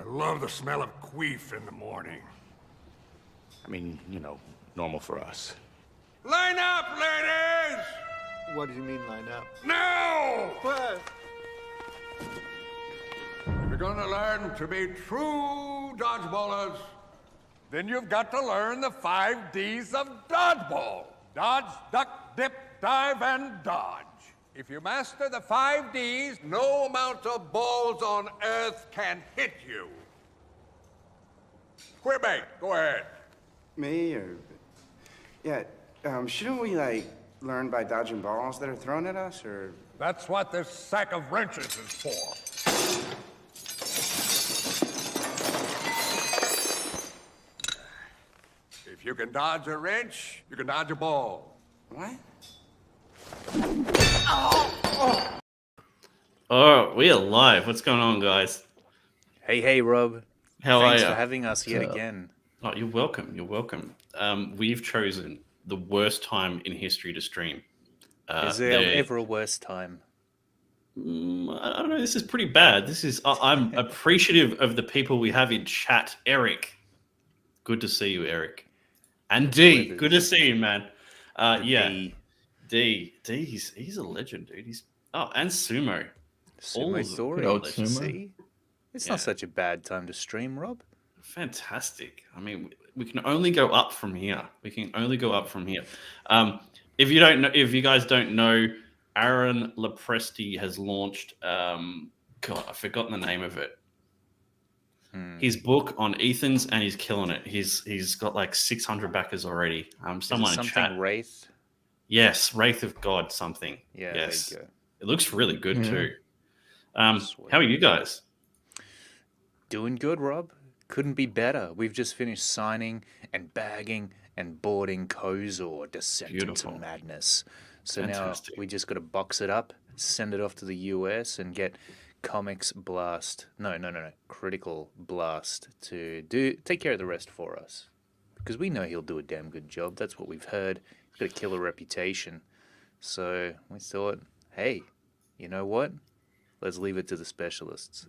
love the smell of queef in the morning. I mean, normal for us. Line up, ladies! What do you mean, line up? Now! What? If you're gonna learn to be true dodgeballers, then you've got to learn the 5 Ds of dodgeball. Dodge, duck, dip, dive, and dodge. If you master the 5 Ds, no amount of balls on earth can hit you. Quebec, go ahead. Me or... Yeah, shouldn't we, learn by dodging balls that are thrown at us, or... That's what this sack of wrenches is for. If you can dodge a wrench, you can dodge a ball. What? Oh, we are live. What's going on, guys? Hey, Rob. How Thanks are you? for having us yet again. Oh, you're welcome. You're welcome. We've chosen the worst time in history to stream. Is there ever a worse time? I don't know. This is pretty bad. I'm appreciative of the people we have in chat. Eric, good to see you, Eric. And D, good to see you, man. Yeah, D, he's a legend, dude. And Sumo. Sumo story. See, it's not such a bad time to stream, Rob. Fantastic. I mean, we can only go up from here. If you guys don't know, Aaron Lepresti has launched. God, I've forgotten the name of it. His book on Ethan's, and he's killing it. He's got like 600 backers already. Someone in chat. Wraith. Yes, Wraith of God something. Yeah, yes. there you go. It looks really good too. How are you guys? Doing good, Rob. Couldn't be better. We've just finished signing and bagging and boarding Kozor, Descent into Madness. So Fantastic. Now we just got to box it up, send it off to the US, and get Comics Blast. No. Critical Blast to take care of the rest for us. Because we know he'll do a damn good job. That's what we've heard. He's got a killer reputation. So we thought, hey, you know what? Let's leave it to the specialists.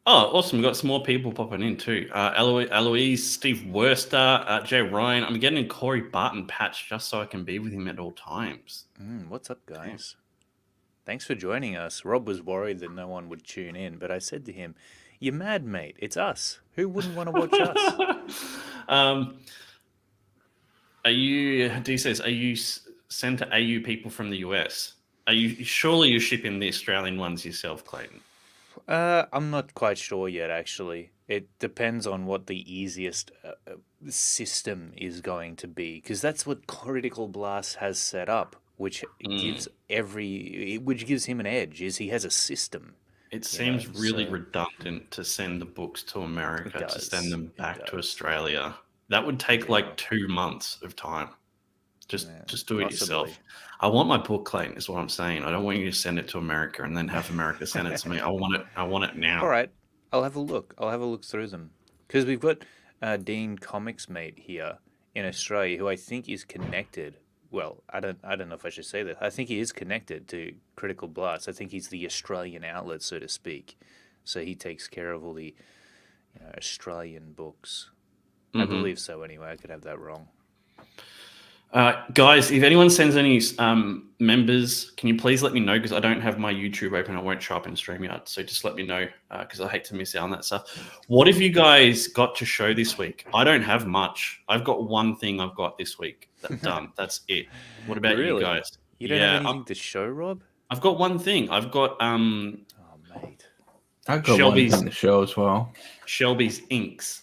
Oh, awesome. We've got some more people popping in too. Eloise, Steve Worster, Jay Ryan. I'm getting a Corey Barton patch just so I can be with him at all times. What's up, guys? Thanks for joining us. Rob was worried that no one would tune in, but I said to him, "You're mad, mate. It's us. Who wouldn't want to watch us?" D says, are you sent to AU people from the US? Surely you're shipping the Australian ones yourself, Clayton? I'm not quite sure yet, actually. It depends on what the easiest system is going to be, because that's what Critical Blast has set up, which gives him an edge, is he has a system. It seems really redundant to send the books to America to send them back to Australia. That would take like 2 months of time. Just do it yourself. I want my book, Clayton, is what I'm saying. I don't want you to send it to America and then have America send it to me. I want it now. All right. I'll have a look. I'll have a look through them. Because we've got Dean Comics Mate here in Australia, who I think is connected. Well, I don't know if I should say that. I think he is connected to Critical Blast. I think he's the Australian outlet, so to speak. So he takes care of all the Australian books. I believe so anyway. I could have that wrong. Guys, if anyone sends any members, can you please let me know, because I don't have my YouTube open. I won't show up in StreamYard, so just let me know, because I hate to miss out on that stuff. What have you guys got to show this week? I don't have much. I've got one thing I've got this week. Done. That's it. What about you guys? You don't have anything to show, Rob? I've got one thing. I've got Oh, mate. I've got one thing to show as well. Shelby's inks,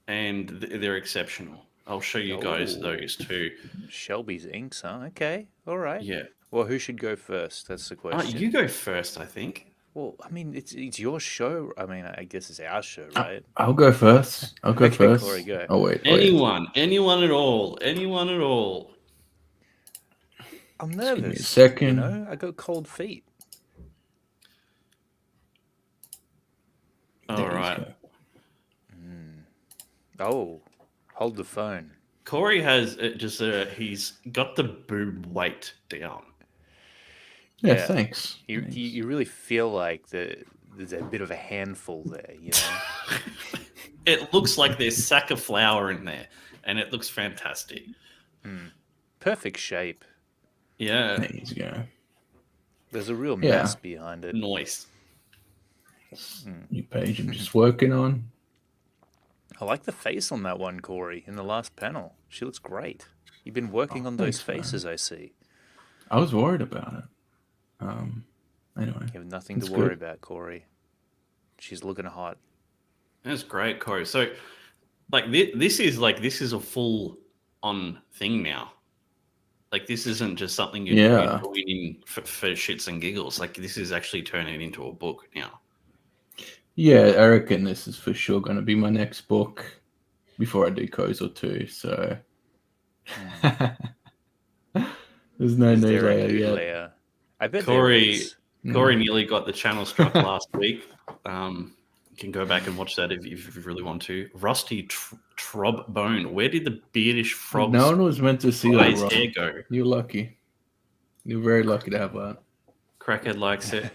and they're exceptional. I'll show you guys those too. Shelby's inks, huh? Okay, all right. Yeah. Well, who should go first? That's the question. You go first, I think. Well, I mean, it's your show. I mean, I guess it's our show, right? I'll go first. Okay, first. Corey, go. Oh, wait. Anyone at all. I'm nervous. Give me a second. I got cold feet. All right. Oh, hold the phone. Corey has he's got the boob weight down. Yeah, thanks. You really feel like the there's a bit of a handful there, you know. It looks like there's sack of flour in there, and it looks fantastic. Perfect shape. Yeah, There you go. There's a real Yeah. mess behind it. nice. New page I'm just working on. I like the face on that one, Corey, in the last panel. She looks great. You've been working on those thanks, man. faces, I see. I was worried about it. Anyway, You have nothing It's to worry good. about, Corey. She's looking hot. That's great, Corey. So, like, this is a full on thing now. Like, this isn't just something you're doing for shits and giggles. Like, this is actually turning into a book now. Yeah, I reckon this is for sure going to be my next book before I do Kozel 2. So there's no Is new there a layer new yet. layer? I bet Corey- there is. Corey nearly got the channel struck last week. You can go back and watch that if you really want to. Rusty Trobbone. Where did the beardish frog's No one was meant to see that, eyes Rob. hair go? You're lucky. You're very lucky to have that. Crackhead likes it.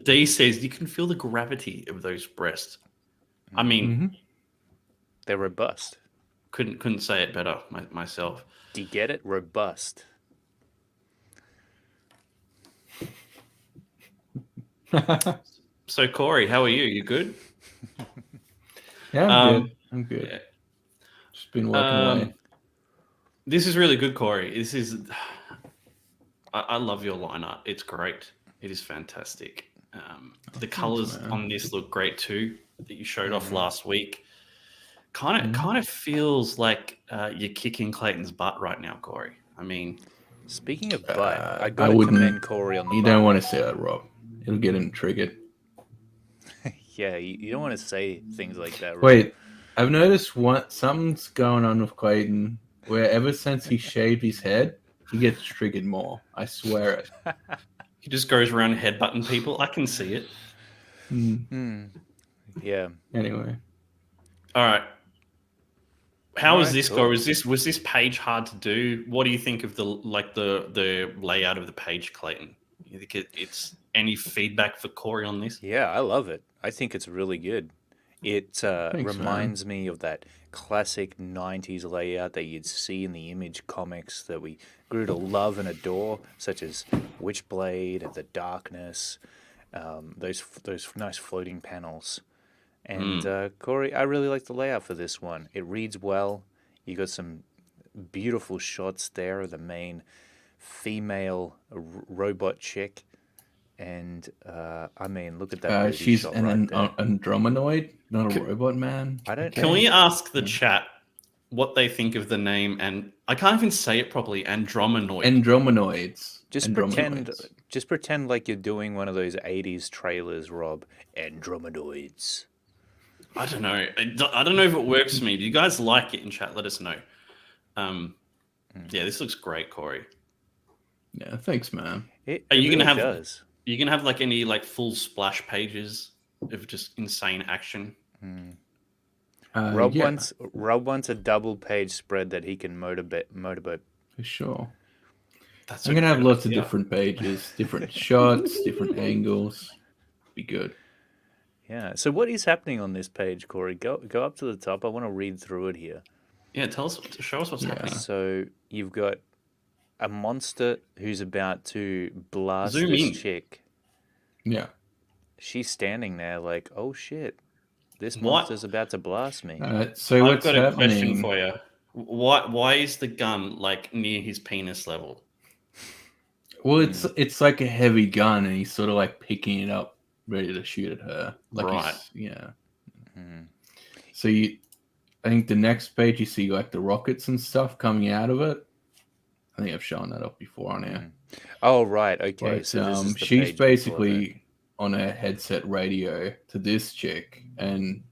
D says you can feel the gravity of those breasts. I mean, They're robust. couldn't say it better myself. Do you get it? Robust. So Corey, how are you? You good? Yeah, I'm good. I'm good. yeah. Just been working away. This is really good, Corey. This is. I love your lineup. It's great. It is fantastic. The colors man. on this look great too. That you showed off last week. Kind of feels like you're kicking Clayton's butt right now, Corey. I mean, Speaking of butt, I I got to wouldn't- commend Corey on the You butt. don't want to say that, Rob. It'll get him triggered. Yeah, you don't want to say things like that. Rob. Wait, I've noticed something's going on with Clayton where ever since he shaved his head, he gets triggered more. I swear it. he just goes around headbutting people. I can see it. Yeah. Anyway, All right. How was Alright, this cool. go? Was this page hard to do? What do you think of the layout of the page, Clayton? You think it's any feedback for Corey on this? Yeah, I love it. I think it's really good. It Thanks, reminds me of that classic 90s layout that you'd see in the Image comics that we grew to love and adore, such as Witchblade, The Darkness, those nice floating panels. And Corey, I really like the layout for this one. It reads well. You got some beautiful shots there of the main female robot chick. And I mean, look at that. booty she's shot an right there. Andromanoid, not a robot man. I don't. Can we ask the chat what they think of the name? And I can't even say it properly. Andromanoid. Andromanoids. Just Andromanoids. pretend like you're doing one of those 80s trailers, Rob. Andromanoids. I don't know. I don't know if it works for me. Do you guys like it in chat? Let us know. Yeah, this looks great, Corey. Yeah, thanks, man. It Are you gonna really have- does. Are you gonna have like any like full splash pages of just insane action? Rob yeah, wants a double page spread that he can motorboat. for sure. That's I'm a gonna have good lots of idea. different pages, different shots, different angles. Be good. Yeah. So what is happening on this page, Corey? Go up to the top. I want to read through it here. Yeah, show us what's Yeah. happening. So you've got a monster who's about to blast Zoom this in. chick. Yeah. She's standing there like, oh shit, this What? monster's about to blast me. So I've what's got a happening? question for you. Why is the gun like near his penis level? Well, it's like a heavy gun, and he's sort of like picking it up, ready to shoot at her. Like Right. Yeah. So I think the next page you see like the rockets and stuff coming out of it. I think I've shown that up before on here. Oh right, okay. But, So this is the she's page before that. basically on a headset radio to this chick, and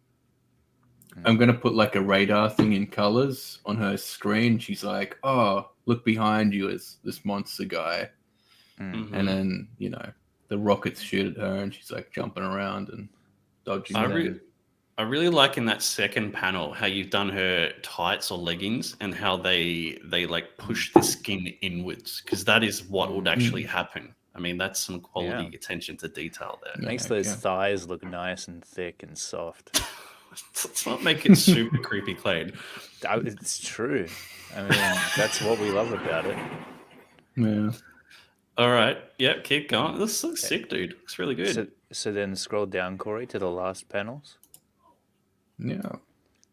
I'm gonna put like a radar thing in colors on her screen. She's like, "Oh, look behind you is this monster guy," Mhm. and then the rockets shoot at her, and she's like jumping around and dodging. them. I really like in that second panel how you've done her tights or leggings and how they like push the skin inwards because that is what would actually happen. I mean, that's some quality Yeah. attention to detail there. Yeah, Makes those okay. thighs look nice and thick and soft. Let's not make it super creepy, Clayton. It's true. I mean, that's what we love about it. Yeah. All right. Yep, keep going. This looks sick, dude. Looks really good. So then scroll down, Corey, to the last panels. Yeah.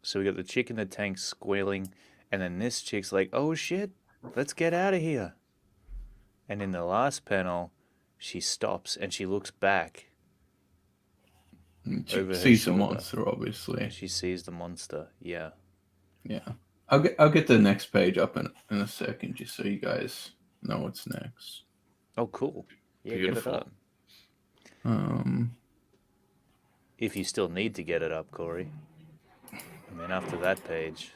So we got the chick in the tank squealing, and then this chick's like, "Oh shit, let's get out of here." And in the last panel, she stops and she looks back. She Over her sees the shoulder. monster, obviously. She sees the monster. Yeah. Yeah. I'll get the next page up in a second, just so you guys know what's next. Oh, cool. Yeah, Beautiful. get it up. If you still need to get it up, Corey. I mean, after that page.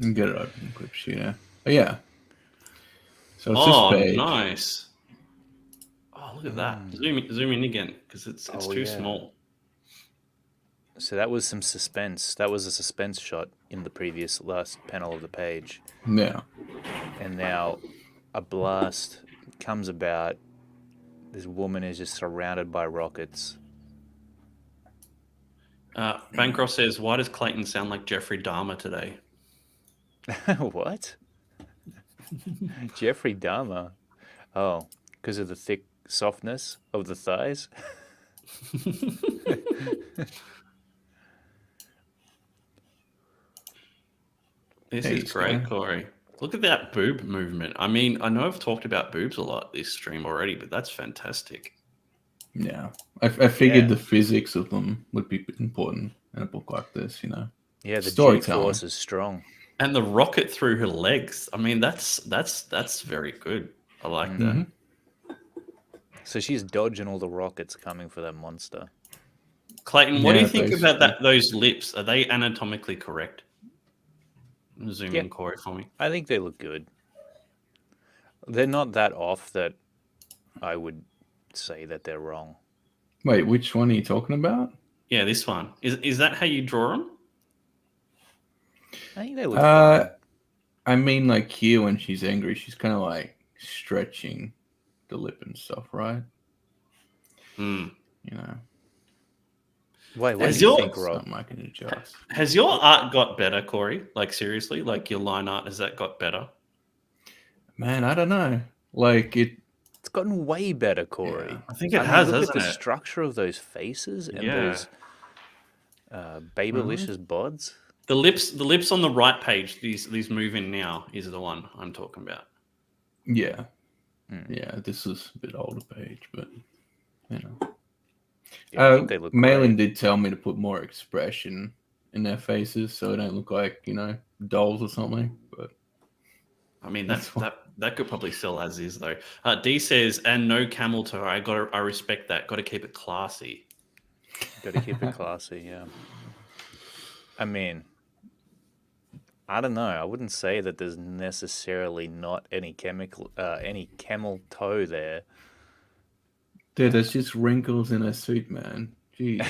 Get it open, clip sheet. Oh, yeah. So it's this page. Nice. Oh, look at that. Zoom in again, because it's Oh, too yeah. small. So that was some suspense. That was a suspense shot in the previous last panel of the page. Yeah. And now a blast comes about. This woman is just surrounded by rockets. Bancroft says, "Why does Clayton sound like Jeffrey Dahmer today?" What? Jeffrey Dahmer. Oh, because of the thick softness of the thighs? This There is you great, go. Corey. Look at that boob movement. I mean, I know I've talked about boobs a lot this stream already, but that's fantastic. Yeah. I figured Yeah. the physics of them would be important in a book like this, you know. Yeah, the Storytelling. G-force is strong. And the rocket through her legs. I mean, that's very good. I like that. So she's dodging all the rockets coming for that monster. Clayton, what do you Yeah, think basically. about those lips? Are they anatomically correct? Zoom Yeah. in, Corey, for me. I think they look good. They're not that off that I would say that they're wrong. Wait, which one are you talking about? Yeah, this one. Is that how you draw them? I think they look fine. I mean, like here when she's angry, she's kind of like stretching the lip and stuff, right? Hmm. You know, Wait, what Has do you your- think, Rob? something I can adjust. Has your art got better, Corey? Like, seriously? Like, your line art, has that got better? Man, I don't know. Like it. It's gotten way better, Corey. Yeah. I think it I mean, has, look at hasn't the it? structure of those faces and Yeah. those babylicious bods. The lips on the right page, these move in now, is the one I'm talking about. Yeah. Yeah, this is a bit older page, but you know. Yeah, I think they look Malin great. did tell me to put more expression in their faces so they don't look like, you know, dolls or something. But I mean, That's that could probably sell as is though. D says, and no camel toe. I respect that. Got to keep it classy. Got to keep it classy, yeah. I mean, I don't know. I wouldn't say that there's necessarily not any camel toe there. dude, there's just wrinkles in her suit, man. Jeez.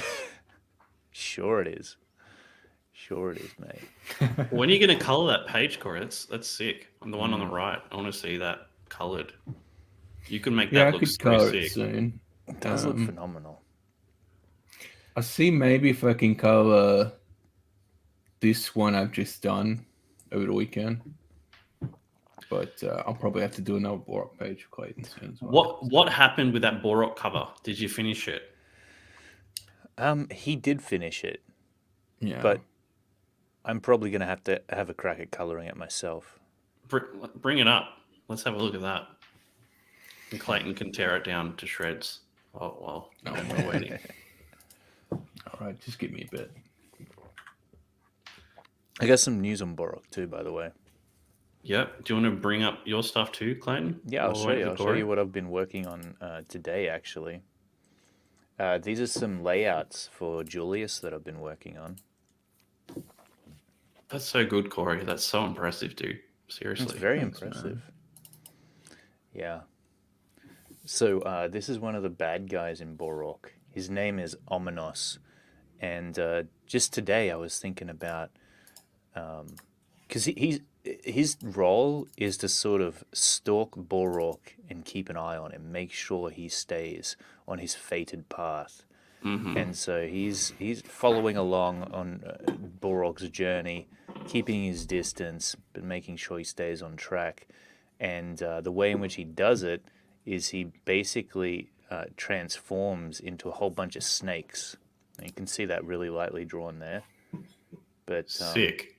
Sure it is. Sure it is, mate. When are you going to color that page, Corey? That's sick. I'm the one on the right. I want to see that colored. You can make Yeah, that I look could so color it sick. soon. It does look phenomenal. I see maybe if I can color this one I've just done over the weekend. But I'll probably have to do another Borat page for Clayton soon as well. What happened with that Borat cover? Did you finish it? He did finish it, Yeah. but I'm probably going to have a crack at coloring it myself. Bring it up. Let's have a look at that. And Clayton can tear it down to shreds. Oh, well, we're waiting. All right, just give me a bit. I got some news on Borok too, by the way. Yep. Do you want to bring up your stuff too, Clayton? Yeah, I'll While show we're you. waiting I'll for show Corey? you what I've been working on today, actually. These are some layouts for Julius that I've been working on. That's so good, Corey. That's so impressive, dude. Seriously. It's very Thanks, man. impressive. Yeah. So this is one of the bad guys in Borok. His name is Ominos. And just today I was thinking about... Because his role is to sort of stalk Borok and keep an eye on him, make sure he stays on his fated path. And so he's following along on Borok's journey, keeping his distance, but making sure he stays on track. And the way in which he does it is he basically transforms into a whole bunch of snakes. And you can see that really lightly drawn there. But Sick.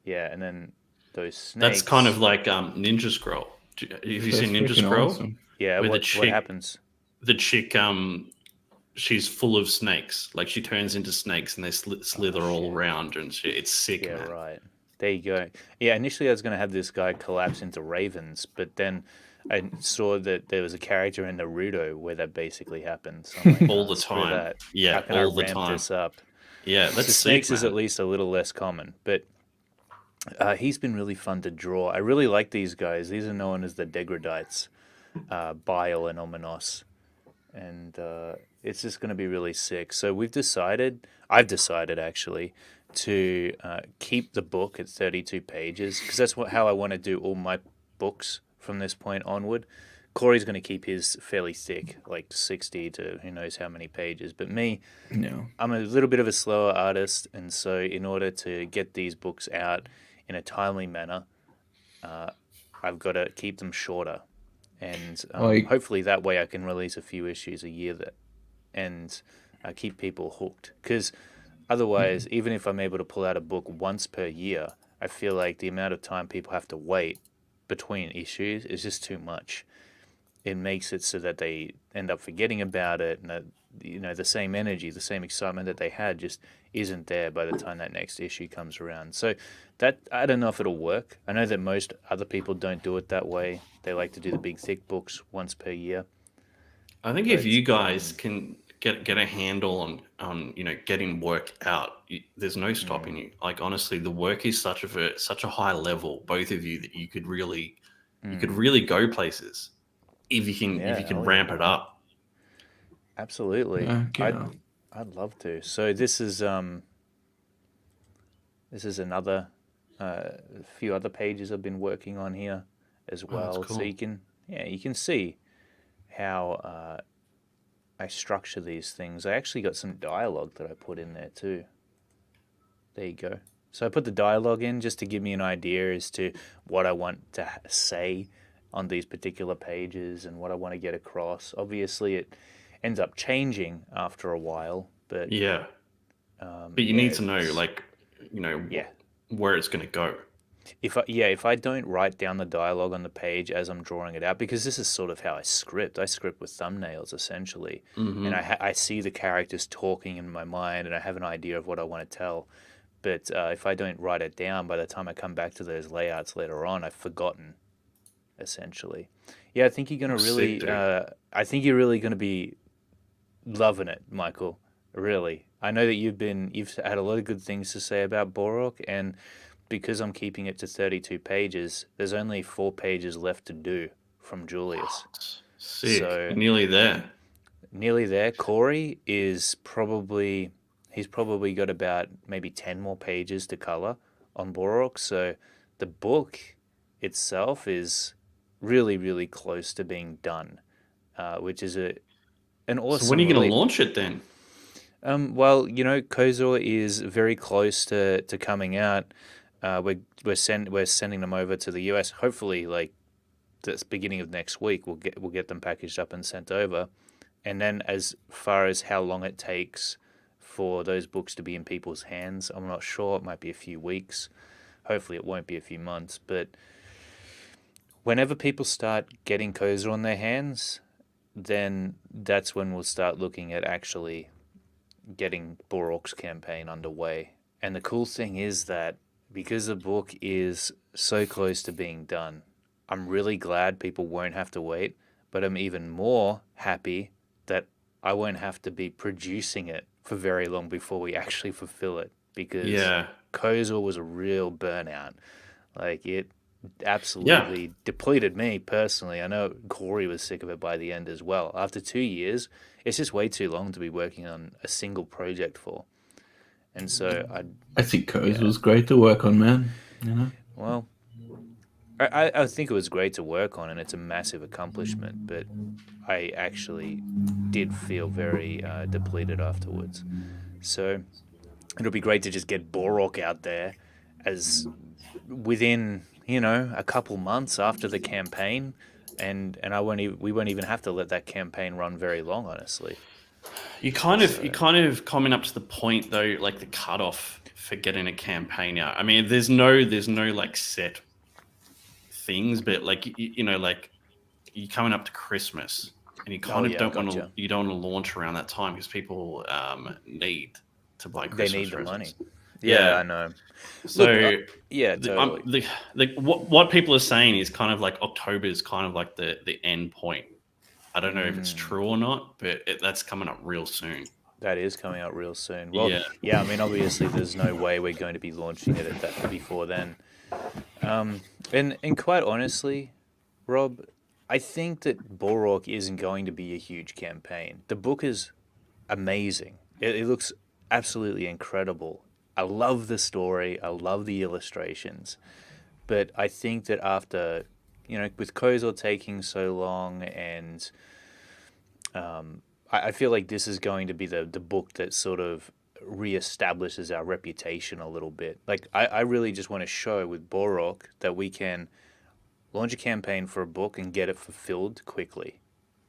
yeah, and then those snakes. That's kind of like Ninja Scroll. Have you That's seen Ninja freaking Scroll? awesome. Yeah, With what happens? The chick, she's full of snakes. Like she turns into snakes and they slither all around and shit. It's sick, Yeah, man. right. There you go. Yeah, initially I was going to have this guy collapse into ravens, but then I saw that there was a character in Naruto where that basically happened. So I'm like, All "Oh, the screw time. that. Yeah, How can all I the ramp time. this up?" Yeah, So that's sick, snakes is man. at least a little less common, but he's been really fun to draw. I really like these guys. These are known as the Degradites, Bile and Ominos, and it's just going to be really sick. So I've decided actually, to keep the book at 32 pages because that's how I want to do all my books from this point onward. Corey's going to keep his fairly thick, like 60 to who knows how many pages. But me, No. I'm a little bit of a slower artist, and so in order to get these books out in a timely manner, I've got to keep them shorter. And Like- hopefully that way I can release a few issues a year and keep people hooked. Because otherwise, even if I'm able to pull out a book once per year, I feel like the amount of time people have to wait between issues is just too much. It makes it so that they end up forgetting about it, and that, the same energy, the same excitement that they had just isn't there by the time that next issue comes around. So that, I don't know if it'll work. I know that most other people don't do it that way. They like to do the big thick books once per year. I think if you guys can get a handle on getting work out, there's no stopping you. Like honestly, the work is such a high level, both of you, that you could really go places if you can ramp it up. Absolutely. Yeah. I'd love to. So this is another few other pages I've been working on here as well. that's cool. So you can see how I structure these things. I actually got some dialogue that I put in there too. There you go. So I put the dialogue in just to give me an idea as to what I want to say on these particular pages and what I want to get across. Obviously, it ends up changing after a while, but Yeah. But you need to know, where it's going to go. If I don't write down the dialogue on the page as I'm drawing it out, because this is sort of how I script. I script with thumbnails essentially, and I see the characters talking in my mind, and I have an idea of what I want to tell. But if I don't write it down, by the time I come back to those layouts later on, I've forgotten. Essentially, yeah. I think you're gonna really. I think you're really gonna be loving it, Michael. Really, I know that you've had a lot of good things to say about Borok, and because I'm keeping it to 32 pages, there's only 4 pages left to do from Julius. Sick. So- Nearly there. Nearly there. Corey he's probably got about maybe 10 more pages to color on Borok. So the book itself is really, really close to being done, which is an awesome. So when are you going relief. to launch it then? Well, Kozor is very close to coming out. We're sending them over to the US. Hopefully, like the beginning of next week, we'll get them packaged up and sent over. And then, as far as how long it takes for those books to be in people's hands, I'm not sure. It might be a few weeks. Hopefully, it won't be a few months. But whenever people start getting Kozor on their hands, then that's when we'll start looking at actually getting Borok's campaign underway. And the cool thing is that because the book is so close to being done, I'm really glad people won't have to wait, but I'm even more happy that I won't have to be producing it for very long before we actually fulfill it, because Kozor was a real burnout. Like, it absolutely depleted me personally. I know Corey was sick of it by the end as well. After 2 years, it's just way too long to be working on a single project for. And so I think Coase was great to work on, man. well, I think it was great to work on, and it's a massive accomplishment. But I actually did feel very depleted afterwards. So it'll be great to just get Borok out there as within a couple months after the campaign, and we won't even have to let that campaign run very long, honestly. You kind of coming up to the point though, like the cutoff for getting a campaign out. I mean, there's no like set things, but like like you're coming up to Christmas, and you Oh kind of yeah, don't want to gotcha. you don't want to launch around that time because people need to buy They Christmas need the money. presents. Yeah, Yeah, I know. so Look, yeah, totally. what people are saying is kind of like October is kind of like the end point. I don't know if it's Mm, true or not, but that's coming up real soon. that is coming out real soon. Well, Yeah. yeah, I mean, obviously, there's no way we're going to be launching it at that before then. And quite honestly, Rob, I think that Borok isn't going to be a huge campaign. The book is amazing. It looks absolutely incredible. I love the story. I love the illustrations. But I think that after, with Kozor taking so long, and I feel like this is going to be the book that sort of reestablishes our reputation a little bit. Like, I really just want to show with Borok that we can launch a campaign for a book and get it fulfilled quickly.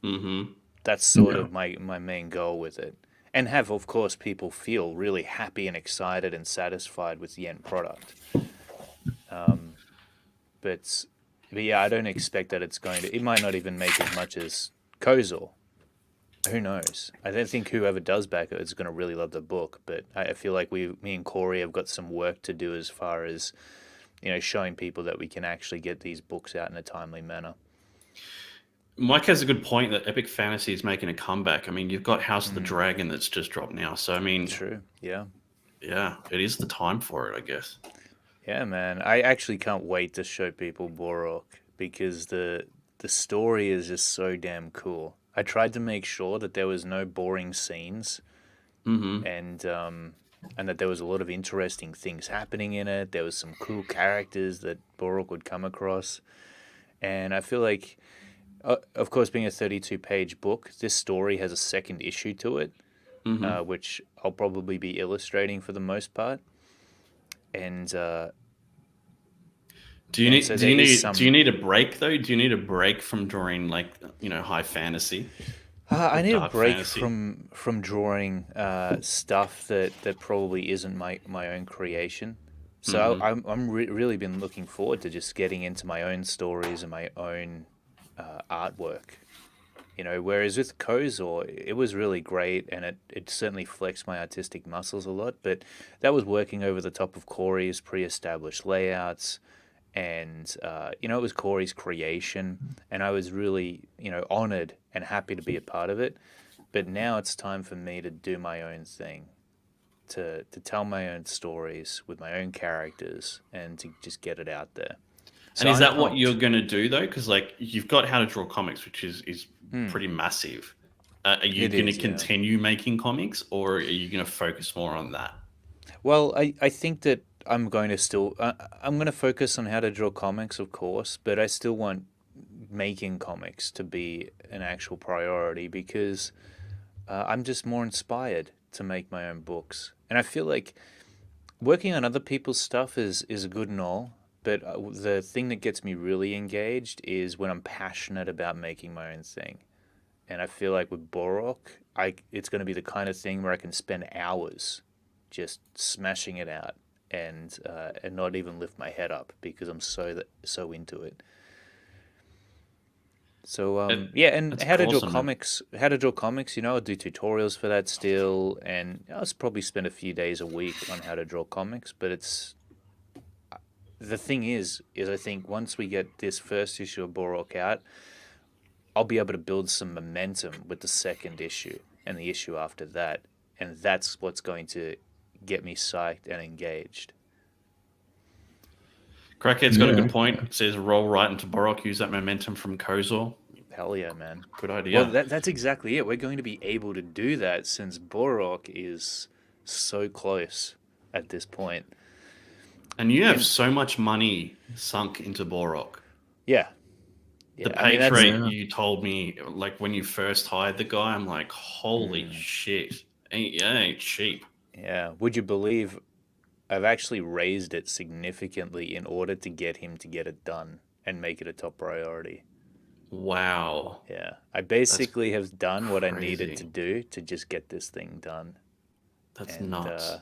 Mm-hmm. That's sort of my main goal with it. And have, of course, people feel really happy and excited and satisfied with the end product. But, but yeah, I don't expect that it's going to. It might not even make as much as Kozor. Who knows? I don't think whoever does back it is going to really love the book. But I feel like me and Corey have got some work to do as far as showing people that we can actually get these books out in a timely manner. Mike has a good point that epic fantasy is making a comeback. I mean, you've got House of the Mm, Dragon that's just dropped now, so I mean, true. Yeah. yeah, it is the time for it, I guess. Yeah, man. I actually can't wait to show people Borok because the story is just so damn cool. I tried to make sure that there was no boring scenes, Mm-hmm. and that there was a lot of interesting things happening in it. There was some cool characters that Borok would come across, and I feel like, of course, being a 32-page book, this story has a second issue to it, Mm-hmm. which I'll probably be illustrating for the most part, and Do you and need so do there you is need do you some. need a break though? Do you need a break from drawing like high fantasy or I need a dark break fantasy? from drawing stuff that probably isn't my own creation. So Mm-hmm. really been looking forward to just getting into my own stories and my own artwork. Whereas with Kozor, it was really great, and it certainly flexed my artistic muscles a lot. But that was working over the top of Corey's pre-established layouts, and it was Corey's creation, and I was really honored and happy to be a part of it. But now it's time for me to do my own thing, to tell my own stories with my own characters, and to just get it out there. And So is I'm that what you're pumped. gonna do though? Because like you've got How to Draw Comics, which is Hmm. pretty massive. Are you It gonna is, yeah. continue making comics, or are you gonna focus more on that? Well, I think that I'm going to focus on how to draw comics, of course, but I still want making comics to be an actual priority because I'm just more inspired to make my own books. And I feel like working on other people's stuff is good and all, but the thing that gets me really engaged is when I'm passionate about making my own thing. And I feel like with Borok, it's going to be the kind of thing where I can spend hours just smashing it out and not even lift my head up because I'm so into it. So It, yeah, and that's awesome, man. how to draw comics. I'll do tutorials for that still, and I'll probably spend a few days a week on how to draw comics. But the thing is I think once we get this first issue of Borok out, I'll be able to build some momentum with the second issue and the issue after that, and that's what's going to get me psyched and engaged. Crackhead's got a Yeah. good point. It says roll right into Borok, use that momentum from Kozor. Hell yeah, man. Good Well, idea. that's exactly it. We're going to be able to do that since Borok is so close at this point. And you have so much money sunk into Borok. Yeah. Yeah, The I mean, page that's, rate you told me, like when you first hired the guy, I'm like, holy shit. Ain't cheap. yeah. Would you believe I've actually raised it significantly in order to get him to get it done and make it a top priority. Wow. Yeah. I basically have done what I needed crazy. to do to just get this thing done. That's And nuts.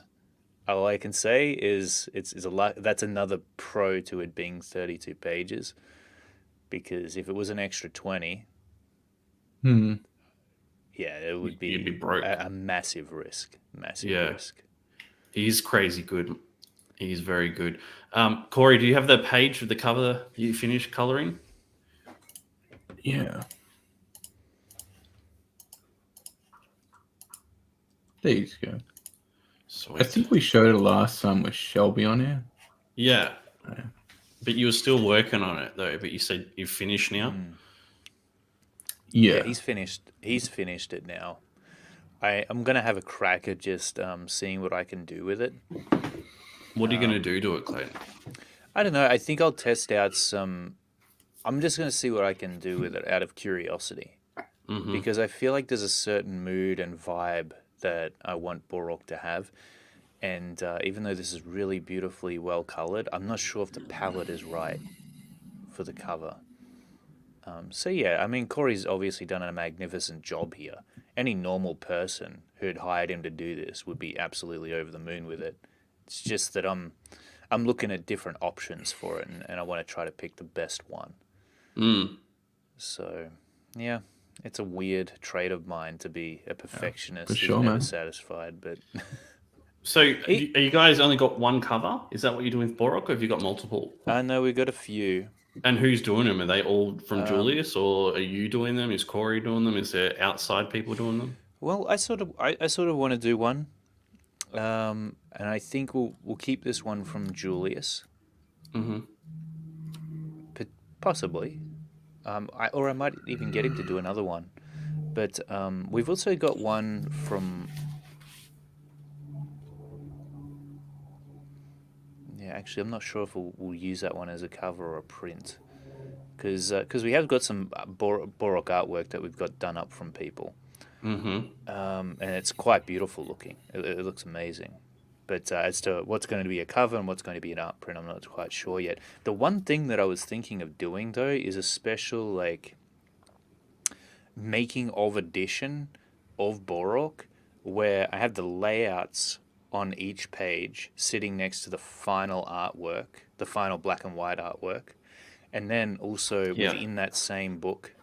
all I can say is it's a lot. That's another pro to it being 32 pages, because if it was an extra 20, Hmm. yeah, it would You'd be be broke. a massive risk. Massive Yeah. risk. He's crazy good. He's very good. Corey, do you have the page with the cover you finished coloring? Yeah. There you go. Sweet. I think we showed it last time with Shelby on here. Yeah. But you were still working on it though, but you said you've finished now? Yeah. Yeah, he's finished. He's finished it now. I'm gonna have a crack at just seeing what I can do with it. What are you gonna do to it, Clayton? I don't know. I think I'll test out some. I'm just gonna see what I can do with it out of curiosity, because I feel like there's a certain mood and vibe that I want Borok to have. And even though this is really beautifully well colored, I'm not sure if the palette is right for the cover. So yeah, I mean, Corey's obviously done a magnificent job here. Any normal person who'd hired him to do this would be absolutely over the moon with it. It's just that I'm looking at different options for it, and I want to try to pick the best one. So yeah, it's a weird trait of mine to be a perfectionist who's sure, never man. satisfied, but. So are you guys only got one cover? Is that what you're doing with Borok, or have you got multiple? I know we've got a few. And who's doing them? Are they all from Julius, or are you doing them? Is Corey doing them? Is there outside people doing them? Well, I sort of want to do one, and I think we'll keep this one from Julius. Possibly, or I might even get him to do another one. But we've also got one from. Yeah, actually, I'm not sure if we'll use that one as a cover or a print, because we have got some Borok artwork that we've got done up from people, and it's quite beautiful looking. It looks amazing. But as to what's going to be a cover and what's going to be an art print, I'm not quite sure yet. The one thing that I was thinking of doing though is a special like making of edition of Borok, where I have the layouts on each page sitting next to the final artwork, the final black and white artwork. And then also within that same book,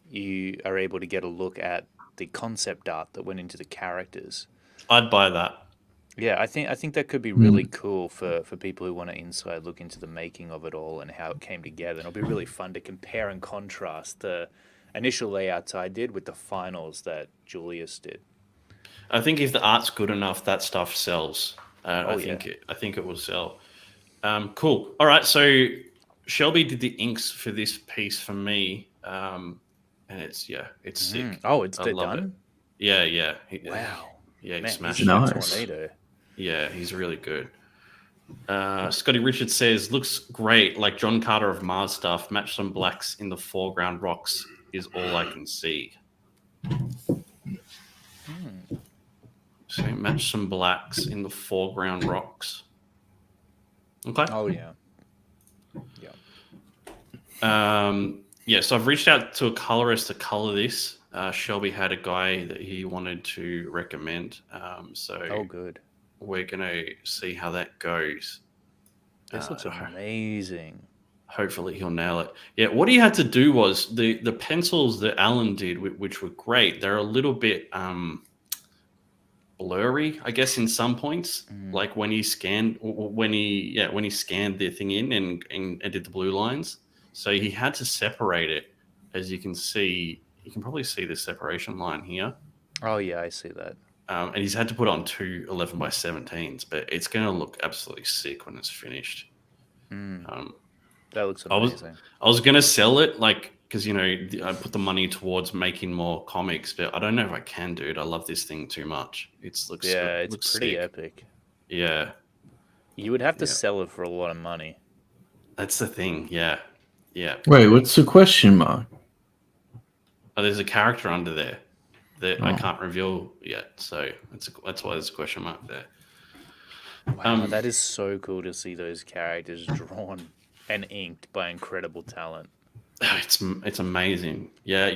you are able to get a look at the concept art that went into the characters. I'd buy that. Yeah, I think that could be really cool for people who want to inside look into the making of it all and how it came together. And it'll be really fun to compare and contrast the initial layouts I did with the finals that Julius did. I think if the art's good enough, that stuff sells. I think it will sell. Cool. All right. So Shelby did the inks for this piece for me, and it's sick. Oh, it's I love done. It. Yeah. Wow. Yeah, he Man, smashed he's it. a Nice. tornado. Yeah, he's really good. Scotty Richards says, looks great, like John Carter of Mars stuff. Match some blacks in the foreground rocks is all I can see. So match some blacks in the foreground rocks. Okay. Oh yeah. Yeah, so I've reached out to a colorist to color this. Shelby had a guy that he wanted to recommend. So good. we're going to see how that goes. This looks amazing. Hopefully he'll nail it. Yeah, what he had to do was the pencils that Alan did, which were great, they're a little bit blurry, I guess, in some points. Like when he scanned the thing in and did the blue lines. So he had to separate it. As you can see, you can probably see the separation line here. Oh yeah, I see that. And he's had to put on two 11 by 17s, but it's going to look absolutely sick when it's finished. That looks amazing. I was going to sell it, like, because, you know, I put the money towards making more comics, but I don't know if I can, dude. I love this thing too much. It's pretty sick. epic. Yeah. You would have to Yeah. sell it for a lot of money. That's the thing. Yeah. Yeah. Wait, what's the question mark? Oh, there's a character under there that I Oh. can't reveal yet. So that's why there's a question mark there. Wow, that is so cool to see those characters drawn and inked by incredible talent. It's amazing. Yeah,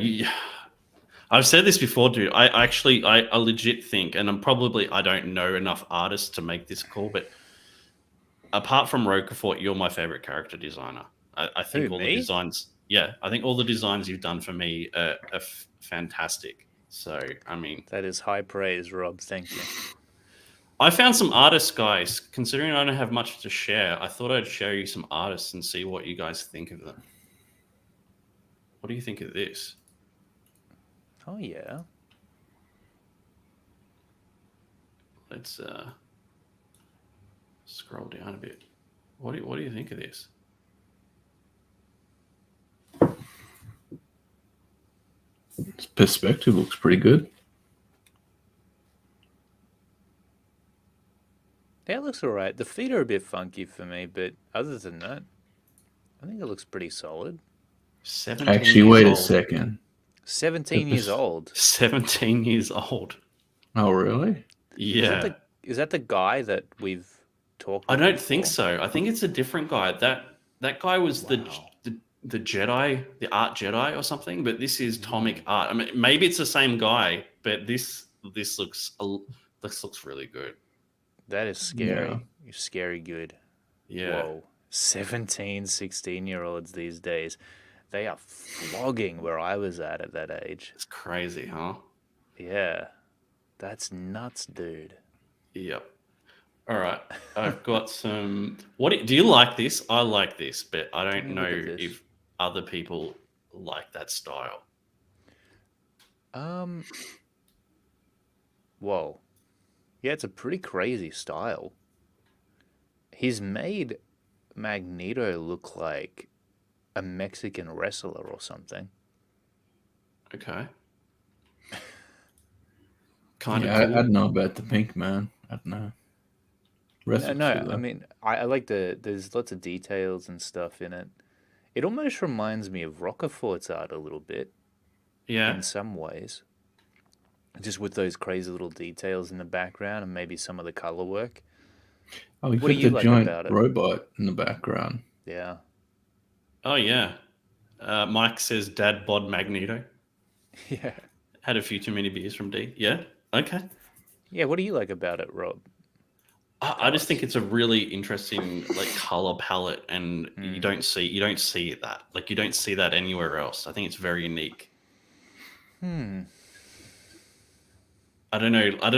I've said this before, dude. I legit think, and I don't know enough artists to make this call, but apart from Roquefort, you're my favorite character designer. I think Who, all the me? designs, yeah, I think all the designs you've done for me are fantastic. So, I mean, That is high praise, Rob. Thank you. I found some artists, guys. Considering I don't have much to share, I thought I'd show you some artists and see what you guys think of them. What do you think of this? Oh, yeah. Let's scroll down a bit. What do you think of this? Its perspective looks pretty good. Yeah, it looks alright. The feet are a bit funky for me, but other than that, I think it looks pretty solid. 17 Actually, years wait a old. second. 17 years old. 17 years old. Oh, really? Yeah. Is that the guy that we've talked I about don't think before? so. I think it's a different guy. That guy was the Jedi, the art Jedi or something, but this is Tomic art. I mean, maybe it's the same guy, but this looks really good. That is scary. You're scary good. Yeah. Whoa. 17, 16-year-olds these days. They are flogging where I was at that age. It's crazy, huh? Yeah. That's nuts, dude. Yep. All right. I've got some. Do you like this? I like this, but I don't me know look at this. if other people like that style. Whoa. Yeah, it's a pretty crazy style. He's made Magneto look like a Mexican wrestler or something. Okay. Kind of Yeah, cool. I don't know about the pink man. I don't know. Rest looks No, good, I though. mean, I like there's lots of details and stuff in it. It almost reminds me of Roquefort's art a little bit Yeah. in some ways. Just with those crazy little details in the background and maybe some of the color work. Oh, you What do got you the like giant about it? robot in the background. Yeah. Oh yeah. Mike says Dad bod Magneto. Yeah. Had a few too many beers from D. Yeah. Okay. Yeah, what do you like about it, Rob? I just think it's a really interesting color palette, and you don't see that. Like you don't see that anywhere else. I think it's very unique. I don't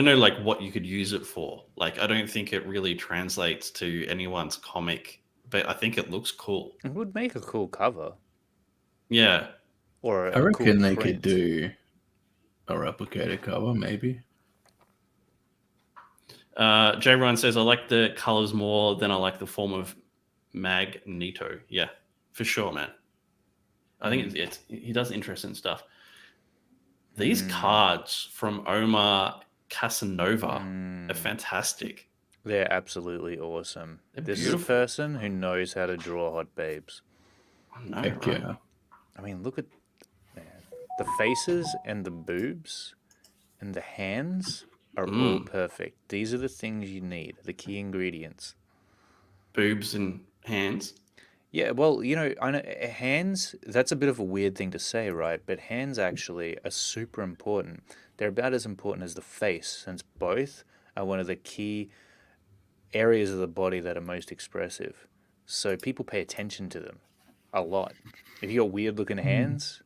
know like what you could use it for. Like I don't think it really translates to anyone's comic, but I think it looks cool. It would make a cool cover. Yeah. Or a I reckon cool they print. could do a replicator cover, maybe. Jay Ryan says, I like the colors more than I like the form of Magneto. Yeah, for sure, man. I think he does interesting stuff. These cards from Omar Casanova are fantastic. They're absolutely awesome. This is a beautiful. person who knows how to draw hot babes. I know, Heck right? yeah. I mean, look at the faces and the boobs and the hands are all perfect. These are the things you need, the key ingredients. Boobs and hands. Yeah, well, I know hands, that's a bit of a weird thing to say, right? But hands actually are super important. They're about as important as the face, since both are one of the key areas of the body that are most expressive. So people pay attention to them a lot. If you got weird looking hands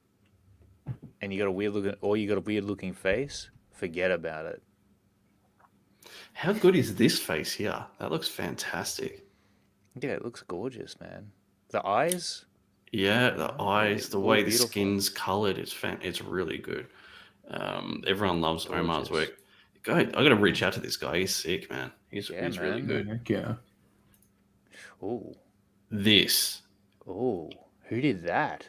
and you got a weird looking face, forget about it. How good is this face here? That looks fantastic. Yeah, it looks gorgeous, man. The eyes, Yeah, the eyes, the way the beautiful. skin's colored, it's really good. Everyone loves Omar's Gorgeous. work. I got to reach out to this guy. He's sick, man. He's really man. good. Heck yeah. Ooh, This, who did that?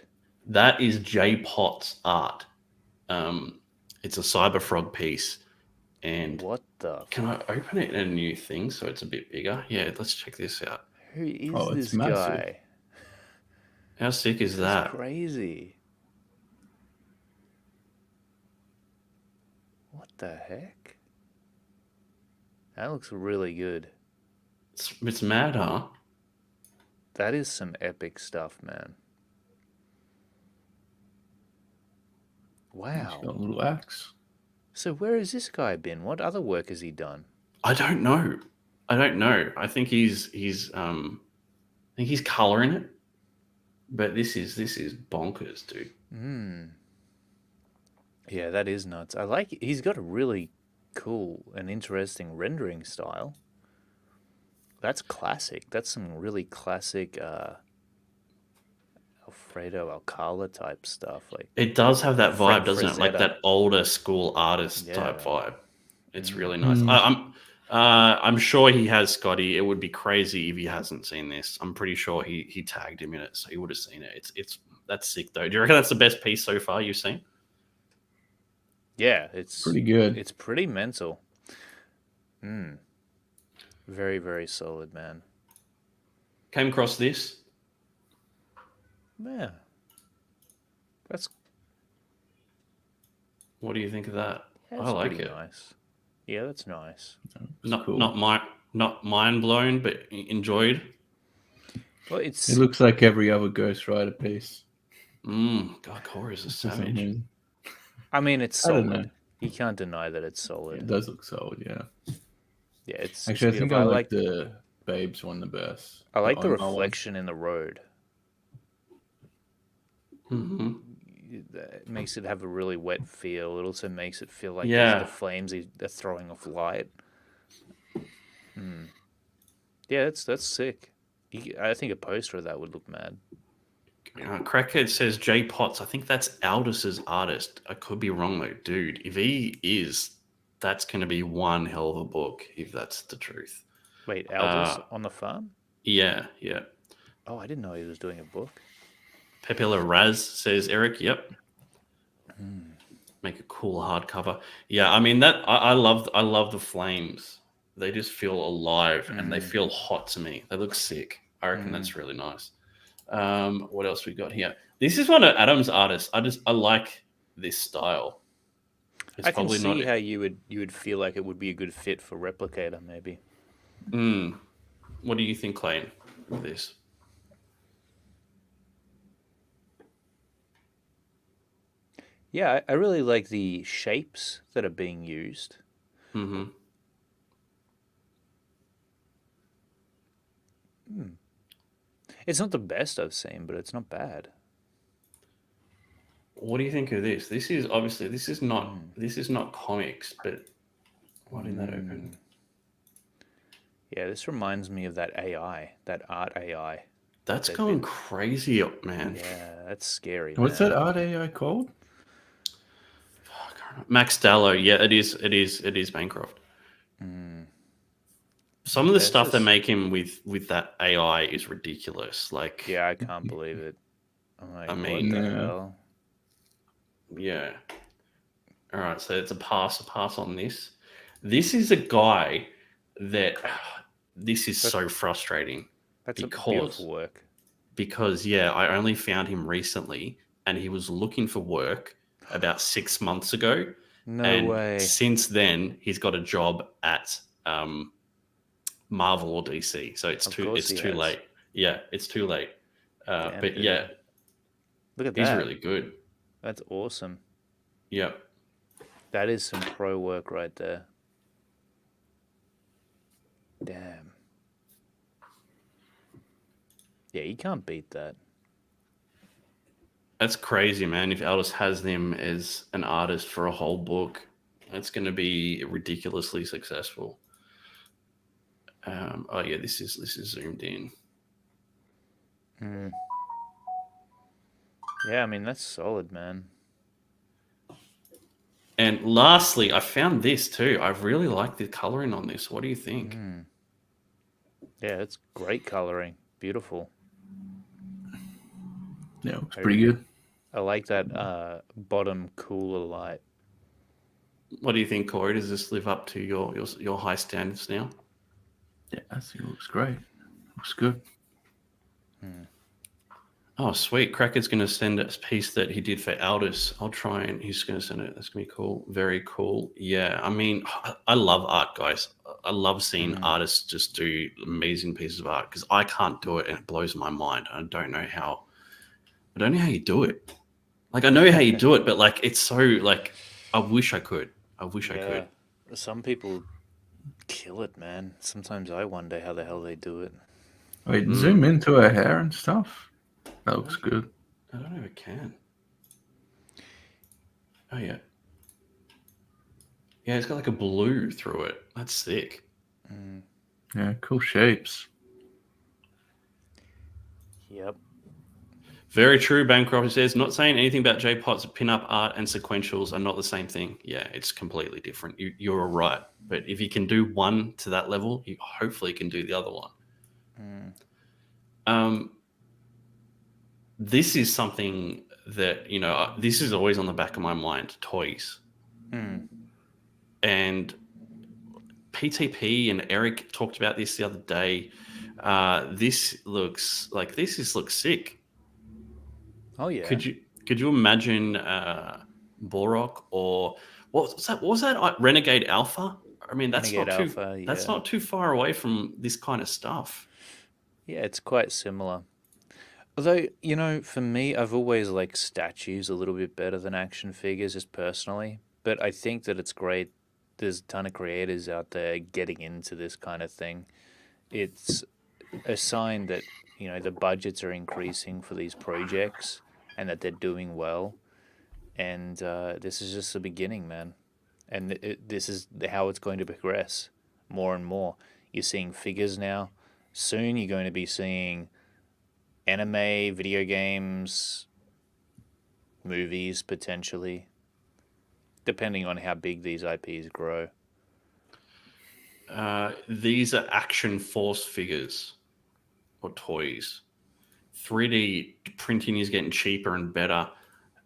that is J Pot's art. It's a Cyberfrog piece. And What the? can I open it in a new thing so it's a bit bigger? Yeah, let's check this out. Who is Oh, it's this massive. guy? How sick is That's that? crazy. What the heck? That looks really good. It's mad, huh? That is some epic stuff, man. He's Wow. got a little axe. So where has this guy been? What other work has he done? I don't know. I think he's coloring it, but this is bonkers, dude. Yeah, that is nuts. I like he's got a really cool and interesting rendering style. That's classic. That's some really classic Alfredo Alcala type stuff. Like It does have that Frank vibe, doesn't it? Like Frazetta. that older school artist type Yeah. vibe. It's really nice. I'm sure he has, Scotty. It would be crazy if he hasn't seen this. I'm pretty sure he tagged him in it, so he would have seen it. It's that's sick though. Do you reckon that's the best piece so far you've seen? Yeah, it's Pretty good. It's pretty mental. Very, very solid, man. Came across this. Yeah. That's What do you think of that? that's I like pretty it. nice. Yeah, that's nice. Not cool. not mind blown, but enjoyed. Well, it's It looks like every other Ghost Rider piece. God, Corey's a For some savage. reason. I mean, it's I don't know. solid. You can't deny that it's solid. It does look solid, yeah. Yeah, it's Actually, I think beautiful. I like the Babes one the best. I like the Omar one. reflection in the road. hmm It makes it have a really wet feel. It also makes it feel like Yeah. the flames are throwing off light. Yeah, that's sick. I think a poster of that would look mad. Crackhead says Jay Potts. I think that's Aldis's artist. I could be wrong though, dude. If he is, that's going to be one hell of a book. If that's the truth. Wait, Aldous on the farm? Yeah. Oh, I didn't know he was doing a book. Pepela Raz says Eric. Yep. Make a cool hardcover. Yeah, I mean that. I love the flames. They just feel alive and they feel hot to me. They look sick. I reckon that's really nice. What else we got here? This is one of Adam's artists. I like this style. It's I can probably see not. how you would feel like it would be a good fit for Replicator, maybe. What do you think, Clayton, with this? Yeah, I really like the shapes that are being used. Mm-hmm. It's not the best I've seen, but it's not bad. What do you think of this? This is obviously this is not comics, but why didn't that open? Yeah, this reminds me of that AI, that art AI. That's They've going been- crazy, man. Yeah, that's scary. What's man. that art AI called? Max Dallo, yeah, it is Bancroft. Some of the That's stuff they just- make him with that AI is ridiculous. Like, Yeah, I can't believe it. I'm like, I mean, what the yeah. hell? yeah. All right, so it's a pass on this. This is a guy that this is so frustrating That's a because beautiful work. yeah, I only found him recently, and he was looking for work about 6 months ago. No and way. since then, he's got a job at Marvel or DC. So it's Of too course he has. late. Yeah, it's too late. Damn But good. yeah, Look at he's that. really good. That's awesome. Yeah. That is some pro work right there. Damn. Yeah, you can't beat that. That's crazy, man. If Aldous has them as an artist for a whole book, it's going to be ridiculously successful. Oh yeah, this is zoomed in. Yeah, I mean that's solid, man. And lastly, I found this too. I really like the coloring on this. What do you think? Yeah, it's great coloring. Beautiful. Yeah, looks pretty good. I like that bottom cooler light. What do you think, Corey? Does this live up to your high standards now? Yeah, I think it looks great. Looks good. Oh, sweet. Cracker's going to send us a piece that he did for Aldous. I'll try and he's going to send it. That's going to be cool. Very cool. Yeah. I mean, I love art, guys. I love seeing artists just do amazing pieces of art because I can't do it and it blows my mind. I don't know how you do it. Like, I know how you do it, but like, it's so like, I wish I could. I wish I could. Some people kill it, man. Sometimes I wonder how the hell they do it. Wait, zoom into her hair and stuff. That looks good. I don't know if it can. Oh, yeah. Yeah, it's got like a blue through it. That's sick. Yeah, cool shapes. Yep. Very true, Bancroft says. Not saying anything about J-Pot's pin-up art and sequentials are not the same thing. Yeah, it's completely different. You're right. But if you can do one to that level, you hopefully can do the other one. This is something that, you know, this is always on the back of my mind, toys. And PTP and Eric talked about this the other day. This looks sick. Oh yeah. Could you imagine Borok or what was that Renegade Alpha? I mean, that's Renegade not Alpha, that's yeah. not too far away from this kind of stuff. Yeah, it's quite similar. Although, you know, for me, I've always liked statues a little bit better than action figures, just personally. But I think that it's great. There's a ton of creators out there getting into this kind of thing. It's a sign that, you know, the budgets are increasing for these projects and that they're doing well. And this is just the beginning, man. And this is how it's going to progress more and more. You're seeing figures now. Soon you're going to be seeing anime, video games, movies, potentially, depending on how big these IPs grow. These are Action Force figures or toys. 3D printing is getting cheaper and better.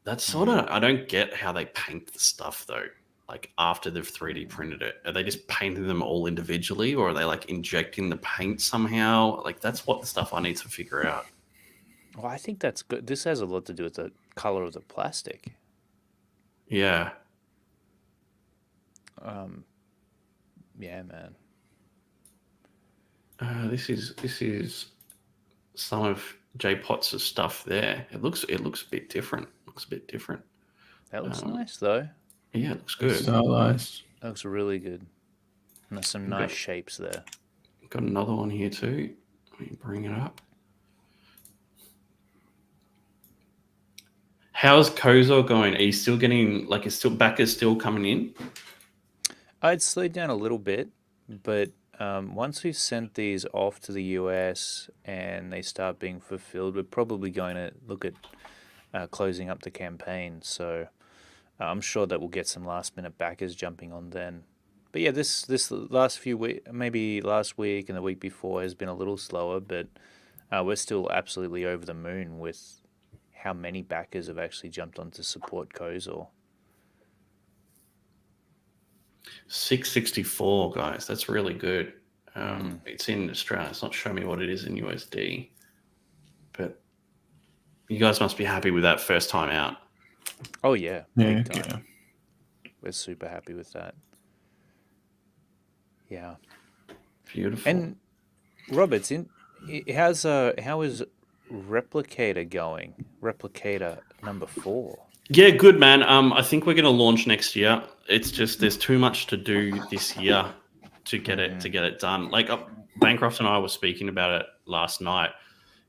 That's sort of, I don't get how they paint the stuff though. Like after they've 3D printed it, are they just painting them all individually, or are they like injecting the paint somehow? Like that's what the stuff I need to figure out. Well, I think that's good. This has a lot to do with the color of the plastic. Yeah. Yeah, man. This is some of J Potts' stuff there. It looks a bit different. That looks nice, though. Yeah, it looks good. Stylized. That looks really good. And there's some nice shapes there. Got another one here too. Let me bring it up. How's Kozo going? Are you still getting like backers still coming in? I'd slowed down a little bit, but once we've sent these off to the US and they start being fulfilled, we're probably going to look at closing up the campaign. So I'm sure that we'll get some last minute backers jumping on then. But yeah, this last few weeks, maybe last week and the week before, has been a little slower, but we're still absolutely over the moon with how many backers have actually jumped on to support Kozor. 664, guys. That's really good. It's in Australia. It's not showing me what it is in USD. But you guys must be happy with that first time out. Oh, yeah. Yeah, Big time. yeah. We're super happy with that. Yeah. Beautiful. And Roberts, how is Replicator going? Replicator number 4. Yeah, good, man. I think we're going to launch next year. It's just there's too much to do this year to get it done. Like Bancroft and I were speaking about it last night,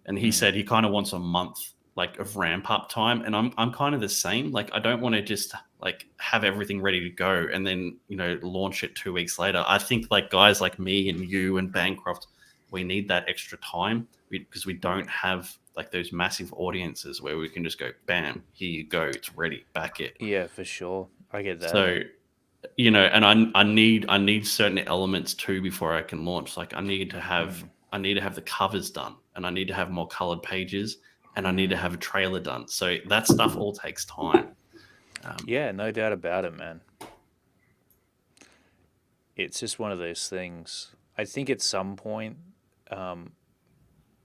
and he said he kind of wants a month like of ramp up time, and I'm kind of the same. Like I don't want to just like have everything ready to go and then launch it 2 weeks later. I think like guys like me and you and Bancroft, we need that extra time because we don't have like those massive audiences where we can just go, bam, here you go, it's ready, back it. Yeah, for sure. I get that. So, and I need certain elements too before I can launch. Like I need to have the covers done, and I need to have more colored pages, and I need to have a trailer done. So that stuff all takes time. Yeah, no doubt about it, man. it's just one of those things. I think at some point,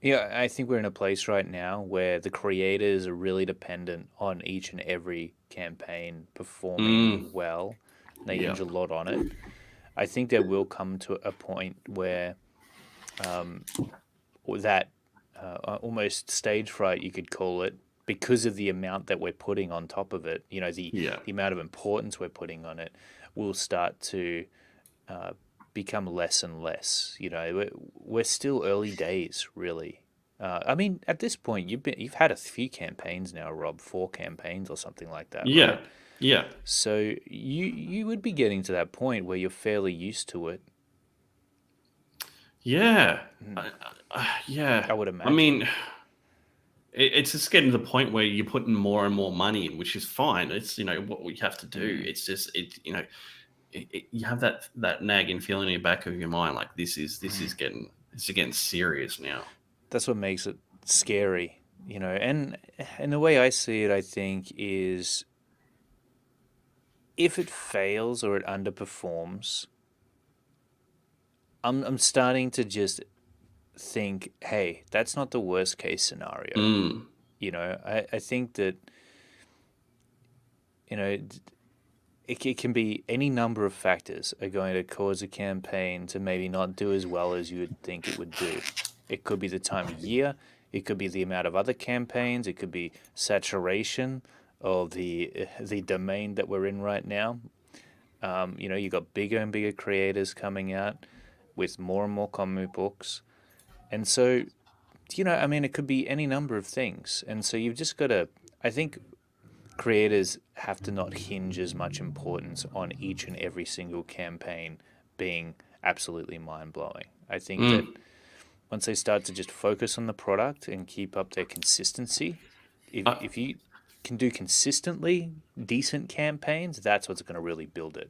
yeah, I think we're in a place right now where the creators are really dependent on each and every campaign performing well. They Yeah. hinge a lot on it. I think there will come to a point where that almost stage fright, you could call it, because of the amount that we're putting on top of it, Yeah. the amount of importance we're putting on it, will start to become less and less. We're still early days, really. I mean, at this point, you've had a few campaigns now, Rob, 4 campaigns or something like that, Yeah. right? Yeah. So you would be getting to that point where you're fairly used to it. Yeah. Yeah. I would I imagine. mean, it's just getting to the point where you're putting more and more money in, which is fine. It's what we have to do. It's just you have that nagging feeling in the back of your mind, like this is getting serious now. That's what makes it scary, and the way I see it, I think, is if it fails or it underperforms, I'm starting to just think, hey, that's not the worst case scenario. Mm. I think that it can be any number of factors are going to cause a campaign to maybe not do as well as you would think it would do. It could be the time of year. It could be the amount of other campaigns. It could be saturation of the domain that we're in right now. You got bigger and bigger creators coming out with more and more comic books, and so I mean, it could be any number of things. And so you've just got to, I think, creators have to not hinge as much importance on each and every single campaign being absolutely mind blowing. I think that once they start to just focus on the product and keep up their consistency, if you can do consistently decent campaigns, that's what's going to really build it.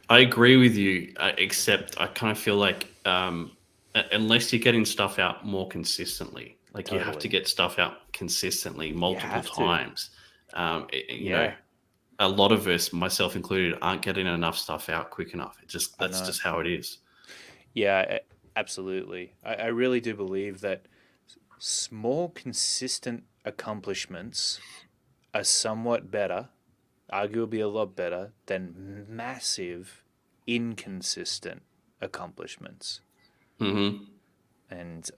I agree with you, except I kind of feel like unless you're getting stuff out more consistently, like you have to Totally. get stuff out consistently multiple have to. times. Yeah. A lot of us, myself included, aren't getting enough stuff out quick enough. That's know. just how it is. Yeah, absolutely. I really do believe that small, consistent accomplishments are somewhat better, arguably a lot better, than massive, inconsistent accomplishments. Mm-hmm. And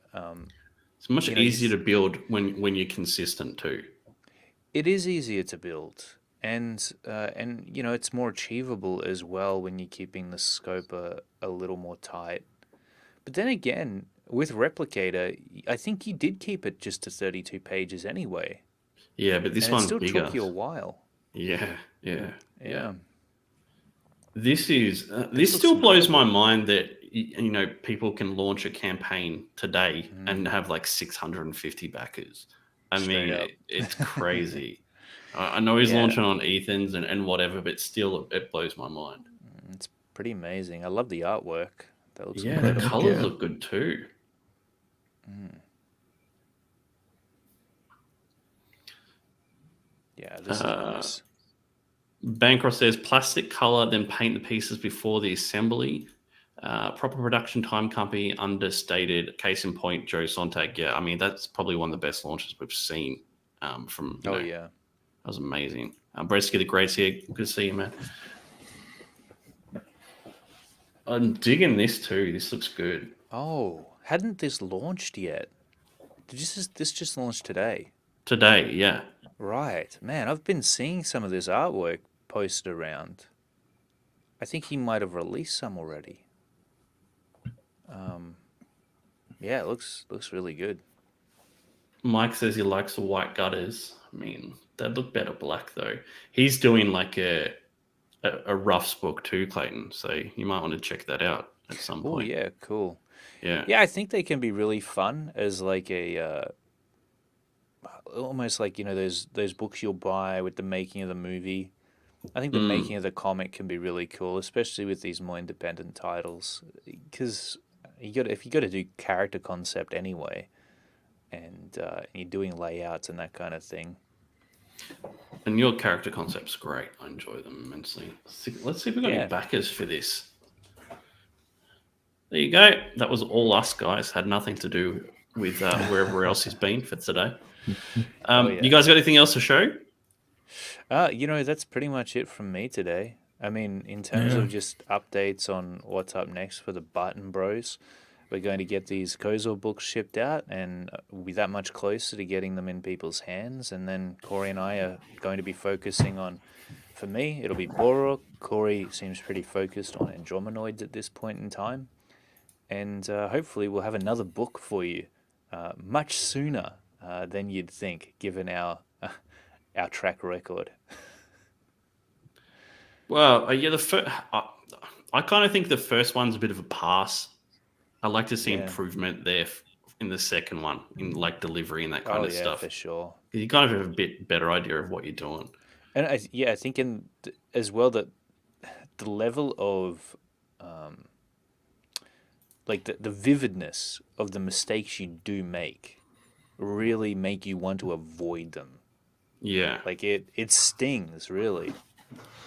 It's much you easier to build when you're consistent too. it is easier to build, and it's more achievable as well when you're keeping the scope a little more tight. But then again, with Replicator, I think you did keep it just to 32 pages anyway, Yeah, but this and it one's still bigger. took you a while. Yeah. Yeah. This This still looks blows my incredible. mind that people can launch a campaign today and have like 650 backers. I Straight mean, up. it's crazy. I know he's Yeah, launching on Ethan's and whatever, but still, it blows my mind. it's pretty amazing. I love the artwork. That looks Yeah, the incredible. colors Yeah. look good too. Yeah, this is Uh, nice. Bancroft says plastic color, then paint the pieces before the assembly. Proper production time company understated. Case in point, Joe Sontag. Yeah, I mean that's probably one of the best launches we've seen. From Oh yeah. that was amazing. Bresky the Great's here. Good to see you, man. I'm digging this too. This looks good. Oh, hadn't this launched yet? This just launched today? Today, yeah. Right, man. I've been seeing some of this artwork posted around. I think he might have released some already. Yeah, it looks really good. Mike says he likes the white gutters. I mean, they look better black though. He's doing like a roughs book too, Clayton. So you might want to check that out at some Oh point. yeah, cool. Yeah. Yeah, I think they can be really fun as like a almost like those books you'll buy with the making of the movie. I think the making of the comic can be really cool, especially with these more independent titles, because if you got to do character concept anyway, and you're doing layouts and that kind of thing. And your character concept's great. I enjoy them immensely. Let's see if we've got Yeah. any backers for this. There you go. That was all us guys. Had nothing to do with wherever else he's been for today. Oh, yeah. You guys got anything else to show? That's pretty much it from me today. I mean, in terms Yeah. of just updates on what's up next for the Button Bros, we're going to get these Kozo books shipped out, and we'll be that much closer to getting them in people's hands. And then Corey and I are going to be focusing on, for me, it'll be Borok. Corey seems pretty focused on Andromenoids at this point in time. And hopefully we'll have another book for you much sooner than you'd think, given our track record. Well, yeah, I kind of think the first one's a bit of a pass. I'd like to see improvement there in the second one, in like delivery and that kind of stuff. For sure. You kind of have a bit better idea of what you're doing. And I think as well that the level of like the vividness of the mistakes you do make really make you want to avoid them. Yeah. Like it stings really.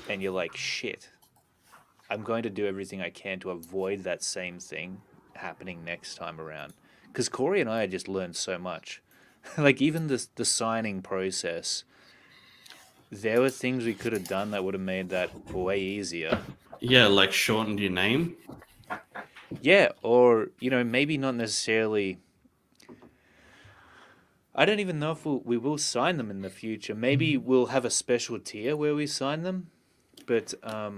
And you're like, shit, I'm going to do everything I can to avoid that same thing happening next time around. Because Corey and I just learned so much. Like even the signing process, there were things we could have done that would have made that way easier. Yeah, like shortened your name. Yeah, or, maybe not necessarily... I don't even know if we will sign them in the future. Maybe we'll have a special tier where we sign them. But I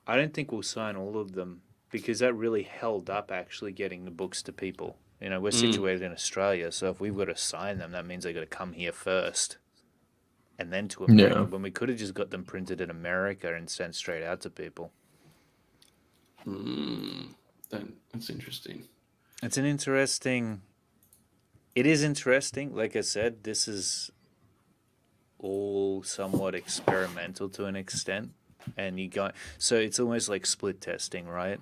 don't think we'll sign all of them because that really held up actually getting the books to people. We're situated in Australia, so if we've got to sign them, that means they've got to come here first and then to America. When we could have just got them printed in America and sent straight out to people. That's interesting. It is interesting. Like I said, this is all somewhat experimental to an extent, and so it's almost like split testing, right?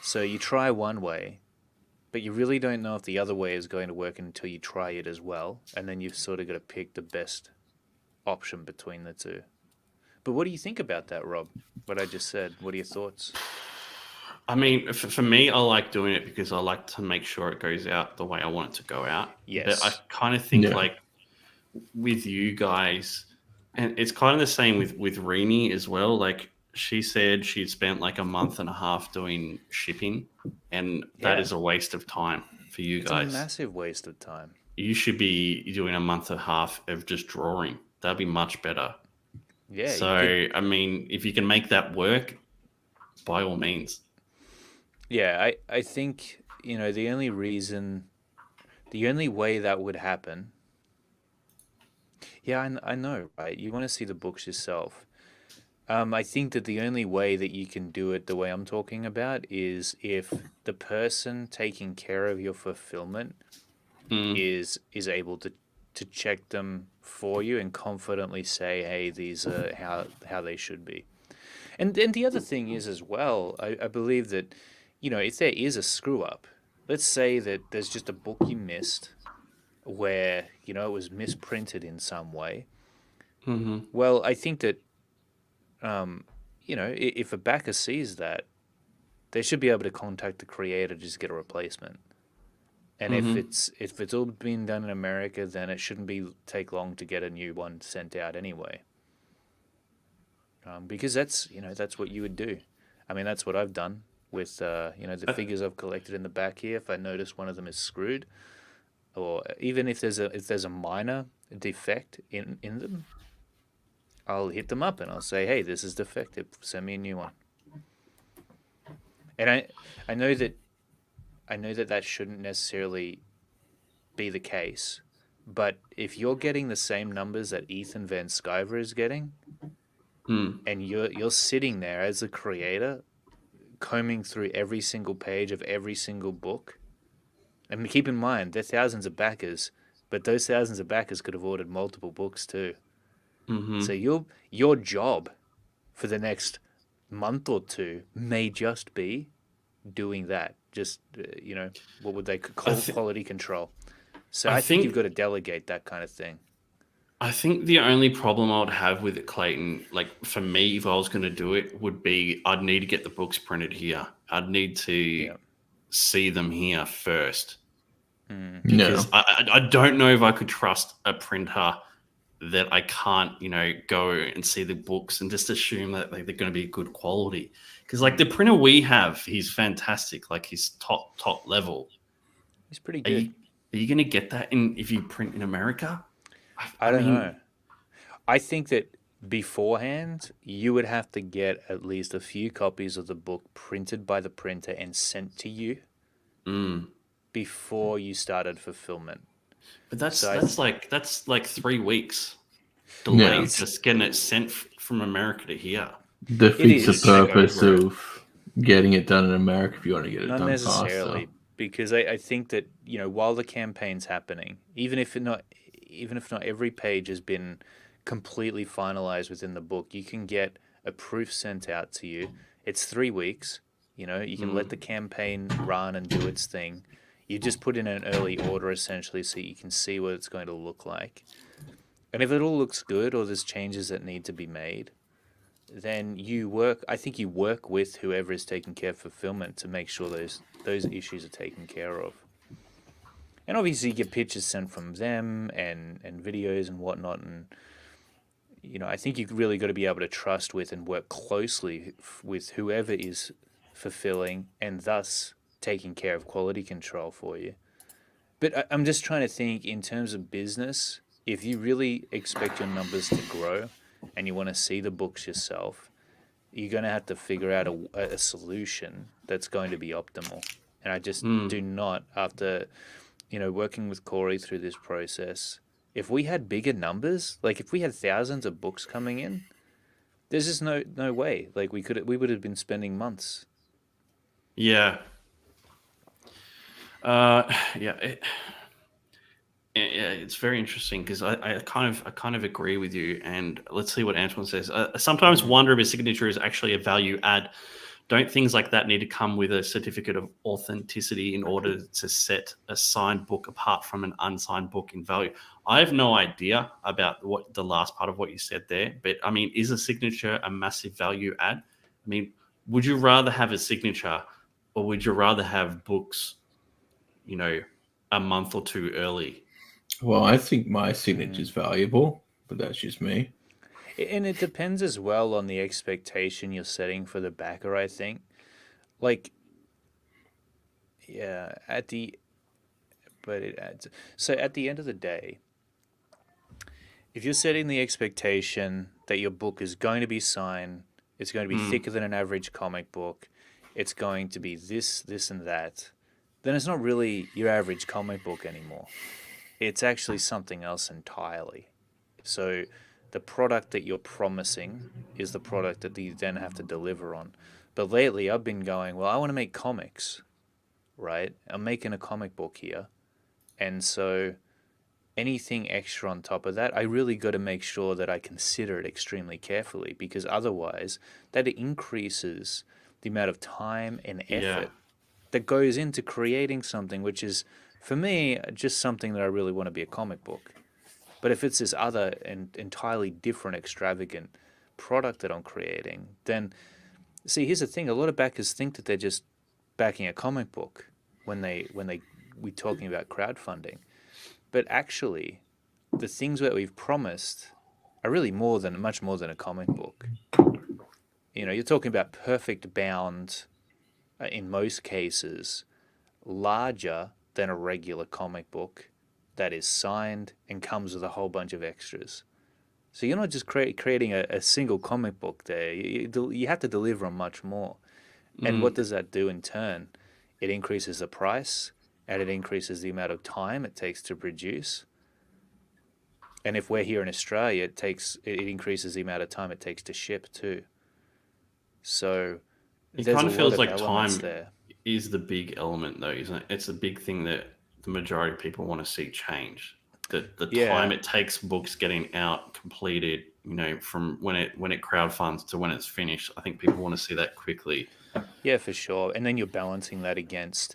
So you try one way, but you really don't know if the other way is going to work until you try it as well, and then you've sort of got to pick the best option between the two. But what do you think about that, Rob? What I just said? What are your thoughts? I mean, for me, I like doing it because I like to make sure it goes out the way I want it to go out. Yes. But I kind of think like with you guys, and it's kind of the same with Rini as well. Like she said she'd spent like a month and a half doing shipping, and that is a waste of time for you guys. It's a massive waste of time. You should be doing a month and a half of just drawing. That'd be much better. Yeah. So, I mean, if you can make that work, by all means. Yeah, I think, the only way that would happen. Yeah, I know, right? You want to see the books yourself. I think that the only way that you can do it the way I'm talking about is if the person taking care of your fulfillment is able to check them for you and confidently say, hey, these are how they should be. And the other thing is as well, I believe that, if there is a screw up, let's say that there's just a book you missed where, it was misprinted in some way. Mm-hmm. Well, I think that, if a backer sees that, they should be able to contact the creator to just get a replacement. And if it's all been done in America, then it shouldn't take long to get a new one sent out anyway. Because that's what you would do. I mean, that's what I've done with the figures I've collected in the back here. If I notice one of them is screwed, or even if there's a minor defect in them, I'll hit them up and I'll say, hey, this is defective. Send me a new one. And I know that shouldn't necessarily be the case, but if you're getting the same numbers that Ethan Van Sciver is getting, and you're sitting there as a creator, combing through every single page of every single book, and keep in mind they're thousands of backers, but those thousands of backers could have ordered multiple books too. So your job for the next month or two may just be doing that. Just what would they call quality control? So I think you've got to delegate that kind of thing. I think the only problem I would have with it, Clayton, like for me, if I was going to do it, would be I'd need to get the books printed here. I'd need to see them here first. No. Because I don't know if I could trust a printer that I can't, go and see the books and just assume that they're going to be good quality. Because like the printer we have, he's fantastic. Like he's top level. He's pretty Are good. you going to get that if you print in America? I don't know. I think that beforehand, you would have to get at least a few copies of the book printed by the printer and sent to you before you started fulfillment. But that's So that's like 3 weeks delay Yeah. just getting it sent from America to here. Defeats the is. purpose Take over it. of getting it done in America if you want to get it Not done necessarily, faster. because I think that while the campaign's happening, even if not every page has been completely finalized within the book, you can get a proof sent out to you. It's 3 weeks. You can let the campaign run and do its thing. You just put in an early order essentially so you can see what it's going to look like. And if it all looks good or there's changes that need to be made, then I think you work with whoever is taking care of fulfillment to make sure those issues are taken care of. And obviously you get pictures sent from them and videos and whatnot. And, I think you've really got to be able to trust with and work closely with whoever is fulfilling and thus taking care of quality control for you. But I'm just trying to think in terms of business, if you really expect your numbers to grow and you want to see the books yourself, you're going to have to figure out a solution that's going to be optimal. And I just do not, after, working with Corey through this process, if we had bigger numbers, like if we had thousands of books coming in, there's just no way. Like we would have been spending months. Yeah. Yeah. It's very interesting because I kind of agree with you. And let's see what Antoine says. I sometimes wonder if a signature is actually a value add. Don't things like that need to come with a certificate of authenticity in order to set a signed book apart from an unsigned book in value? I have no idea about what the last part of what you said there, but I mean, is a signature a massive value add? I mean, would you rather have a signature or would you rather have books, a month or two early? Well, I think my signature is valuable, but that's just me. And it depends as well on the expectation you're setting for the backer, I think. Like, yeah, so at the end of the day, if you're setting the expectation that your book is going to be signed, it's going to be thicker than an average comic book, it's going to be this, and that, then it's not really your average comic book anymore. It's actually something else entirely. So the product that you're promising is the product that you then have to deliver on. But lately I've been going, well, I want to make comics, right? I'm making a comic book here. And so anything extra on top of that, I really got to make sure that I consider it extremely carefully, because otherwise that increases the amount of time and effort that goes into creating something, which is, for me, just something that I really want to be a comic book. But if it's this other and entirely different, extravagant product that I'm creating, then, see, here's the thing. A lot of backers think that they're just backing a comic book when we're talking about crowdfunding. But actually, the things that we've promised are really much more than a comic book. You're talking about perfect bound, in most cases, larger than a regular comic book that is signed and comes with a whole bunch of extras. So you're not just creating a single comic book there. You have to deliver on much more. And what does that do in turn? It increases the price, and it increases the amount of time it takes to produce. And if we're here in Australia, it increases the amount of time it takes to ship too. So It there's kind a of lot feels of like elements time there. is the big element, though, isn't it? It's a big thing that the majority of people want to see change. The time it takes books getting out completed, from when it crowdfunds to when it's finished. I think people want to see that quickly. Yeah, for sure. And then you're balancing that against,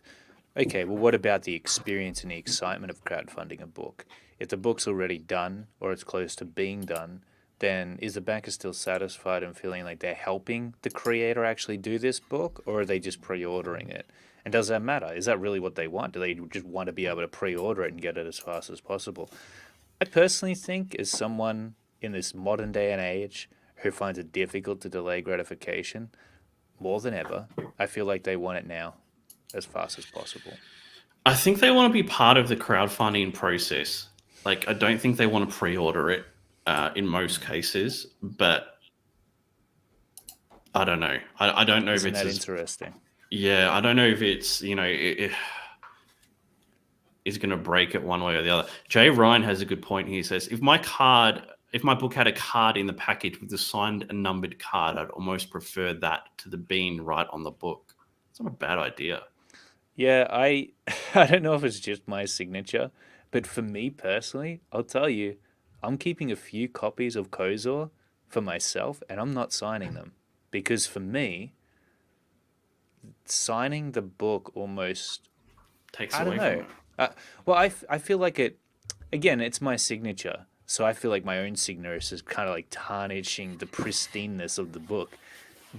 okay, well, what about the experience and the excitement of crowdfunding a book? If the book's already done or it's close to being done, then is the backer still satisfied and feeling like they're helping the creator actually do this book, or are they just pre-ordering it? And does that matter? Is that really what they want? Do they just want to be able to pre-order it and get it as fast as possible? I personally think, as someone in this modern day and age who finds it difficult to delay gratification more than ever, I feel like they want it now as fast as possible. I think they want to be part of the crowdfunding process. Like, I don't think they want to pre-order it in most cases, but I don't know. I don't know Isn't if it's that as, interesting? yeah. I don't know if it's is going to break it one way or the other. Jay Ryan has a good point. He says, if my book had a card in the package with a signed and numbered card, I'd almost prefer that to the being right on the book. It's not a bad idea. Yeah, I I don't know if it's just my signature, but for me personally, I'll tell you, I'm keeping a few copies of Kozor for myself, and I'm not signing them because for me, signing the book almost, Takes I don't away from know. it. Well, I feel like it, again, it's my signature. So I feel like my own signature is kind of like tarnishing the pristineness of the book.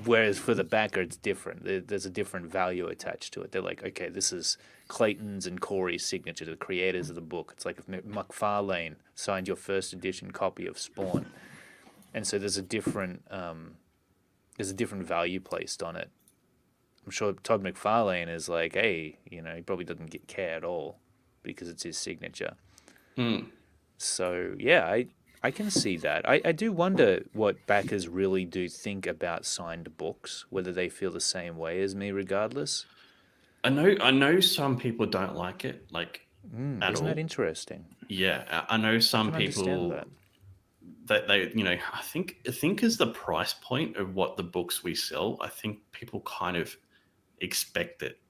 Whereas for the backer, it's different. There's a different value attached to it. They're like, okay, this is Clayton's and Corey's signature, the creators of the book. It's like if McFarlane signed your first edition copy of Spawn, and so there's a different value placed on it. I'm sure Todd McFarlane is like, hey, he probably doesn't care at all because it's his signature. Mm. So yeah, I can see that. I do wonder what backers really do think about signed books, whether they feel the same way as me, regardless. I know some people don't like it, like at Isn't that all. interesting? Yeah, I know I some can understand people that. that I think as the price point of what the books we sell, I think people kind of expect it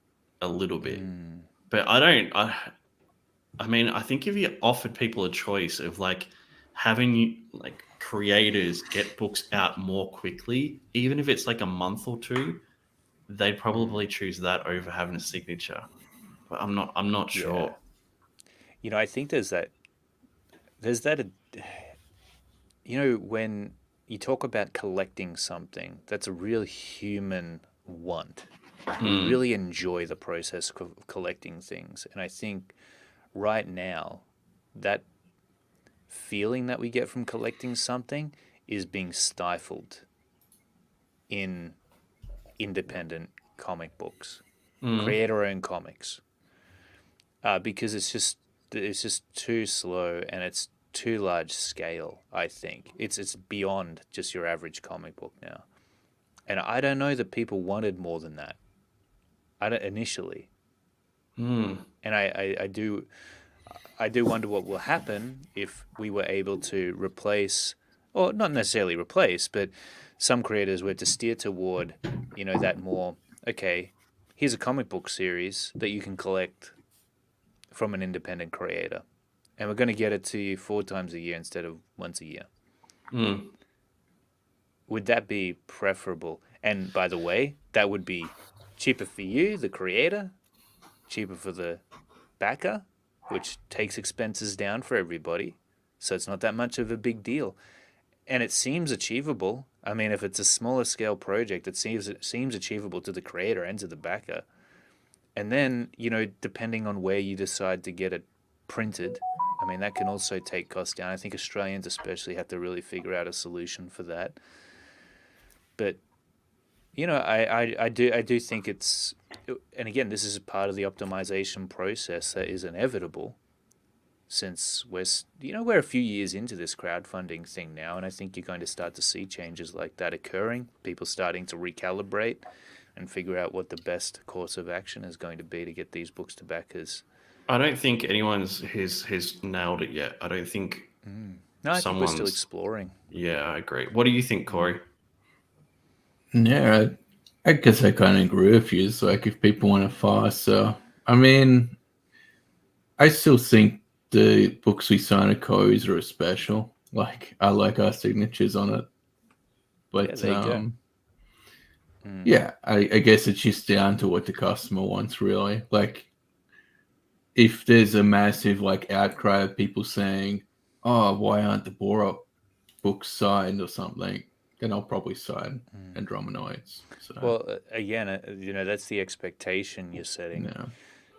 a little bit. But I don't. I mean, I think if you offered people a choice of like having like creators get books out more quickly, even if it's like a month or two, they'd probably choose that over having a signature. But I'm not Yeah. sure. I think there's that when you talk about collecting something, that's a real human want. We Mm, really enjoy the process of collecting things. And I think right now, that feeling that we get from collecting something is being stifled in independent comic books, mm, creator-owned comics, because it's just too slow and it's too large scale. I think it's beyond just your average comic book now, and I don't know that people wanted more than that. I don't initially, mm. and I do wonder what will happen if we were able to replace, or not necessarily replace, but some creators were to steer toward, that more, okay, here's a comic book series that you can collect from an independent creator, and we're going to get it to you 4 times a year instead of once a year. Mm. Would that be preferable? And by the way, that would be cheaper for you, the creator, cheaper for the backer, which takes expenses down for everybody. So it's not that much of a big deal. And it seems achievable. I mean, if it's a smaller scale project, it seems achievable to the creator and to the backer. And then, depending on where you decide to get it printed, I mean, that can also take costs down. I think Australians especially have to really figure out a solution for that. But I do think it's, and again, this is a part of the optimization process that is inevitable, since we're a few years into this crowdfunding thing now, and I think you're going to start to see changes like that occurring. People starting to recalibrate and figure out what the best course of action is going to be to get these books to backers. I don't think anyone's has nailed it yet. I don't think No, I think we're still someone's. exploring. Yeah, I agree. What do you think, Corey? Yeah, I guess I kind of agree with you. It's like if people want to faster, I mean, I still think the books we sign at Co's are special. Like I like our signatures on it, Yeah, but there you go. yeah, I guess it's just down to what the customer wants, really. Like if there's a massive like outcry of people saying, "Oh, why aren't the Borat books signed or something?" then I'll probably sign Andromanoids. So, Well, again, that's the expectation you're setting. yeah.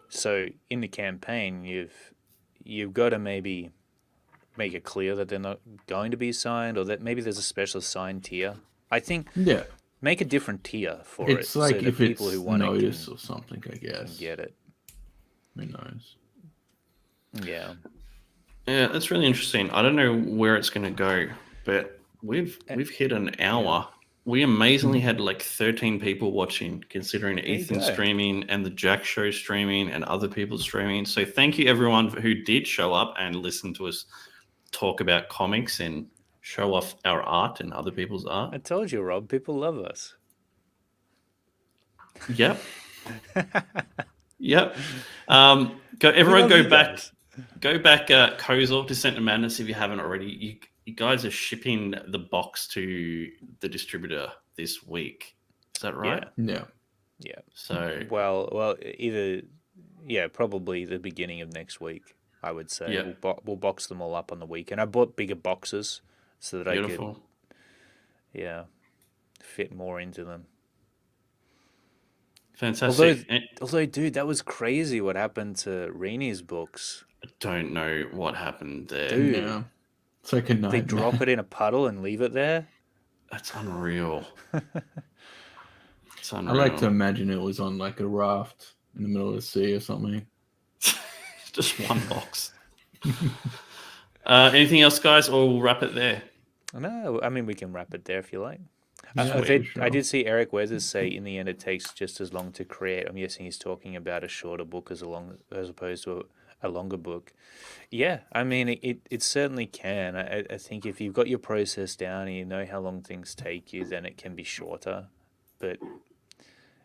So in the campaign, you've got to maybe make it clear that they're not going to be signed, or that maybe there's a special signed tier. I think Yeah. make a different tier for It's it, like so that if people it's who want notice it or something, I can guess. get it. Who knows? Yeah. Yeah, that's really interesting. I don't know where it's going to go, but we've hit an hour. We amazingly had like 13 people watching, considering you Ethan go. streaming and the Jack Show streaming and other people streaming. So thank you everyone who did show up and listen to us talk about comics and show off our art and other people's I art. told you, Rob, people love us. Yep. Yep. Everyone love go you back. guys. Go back, Kozor, Descent to Madness, if you haven't already. You guys are shipping the box to the distributor this week. Is that right? Yeah. Yeah. So, Well, probably the beginning of next week, I would say. Yeah. We'll box them all up on the weekend. I bought bigger boxes so that beautiful. I could, fit more into them. Fantastic. Although, dude, that was crazy what happened to Rini's books. I don't know what happened there. Dude. Yeah. It's like a They nightmare. drop it in a puddle and leave it there? That's unreal. It's I unreal. like to imagine it was on like a raft in the middle of the sea or something. Just one box. Anything else, guys, or we'll wrap it there? No, I mean, we can wrap it there if you like. Yeah, I did see Eric Weathers say in the end it takes just as long to create. I'm guessing he's talking about a shorter book as opposed to a longer book. Yeah, I mean, it certainly can. I think if you've got your process down and you know how long things take you, then it can be shorter. But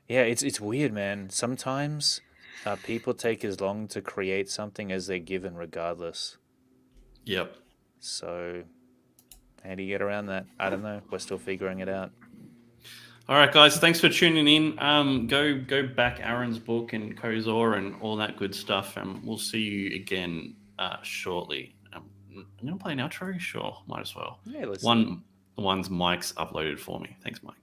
yeah, it's weird, man. Sometimes people take as long to create something as they're given regardless. Yep. So how do you get around that? I don't know. We're still figuring it out. All right, guys. Thanks for tuning in. Go back Aaron's book and Kozor and all that good stuff, and we'll see you again shortly. I'm going to play an outro. Sure, might as well. Yeah, let's. One's Mike's uploaded for me. Thanks, Mike.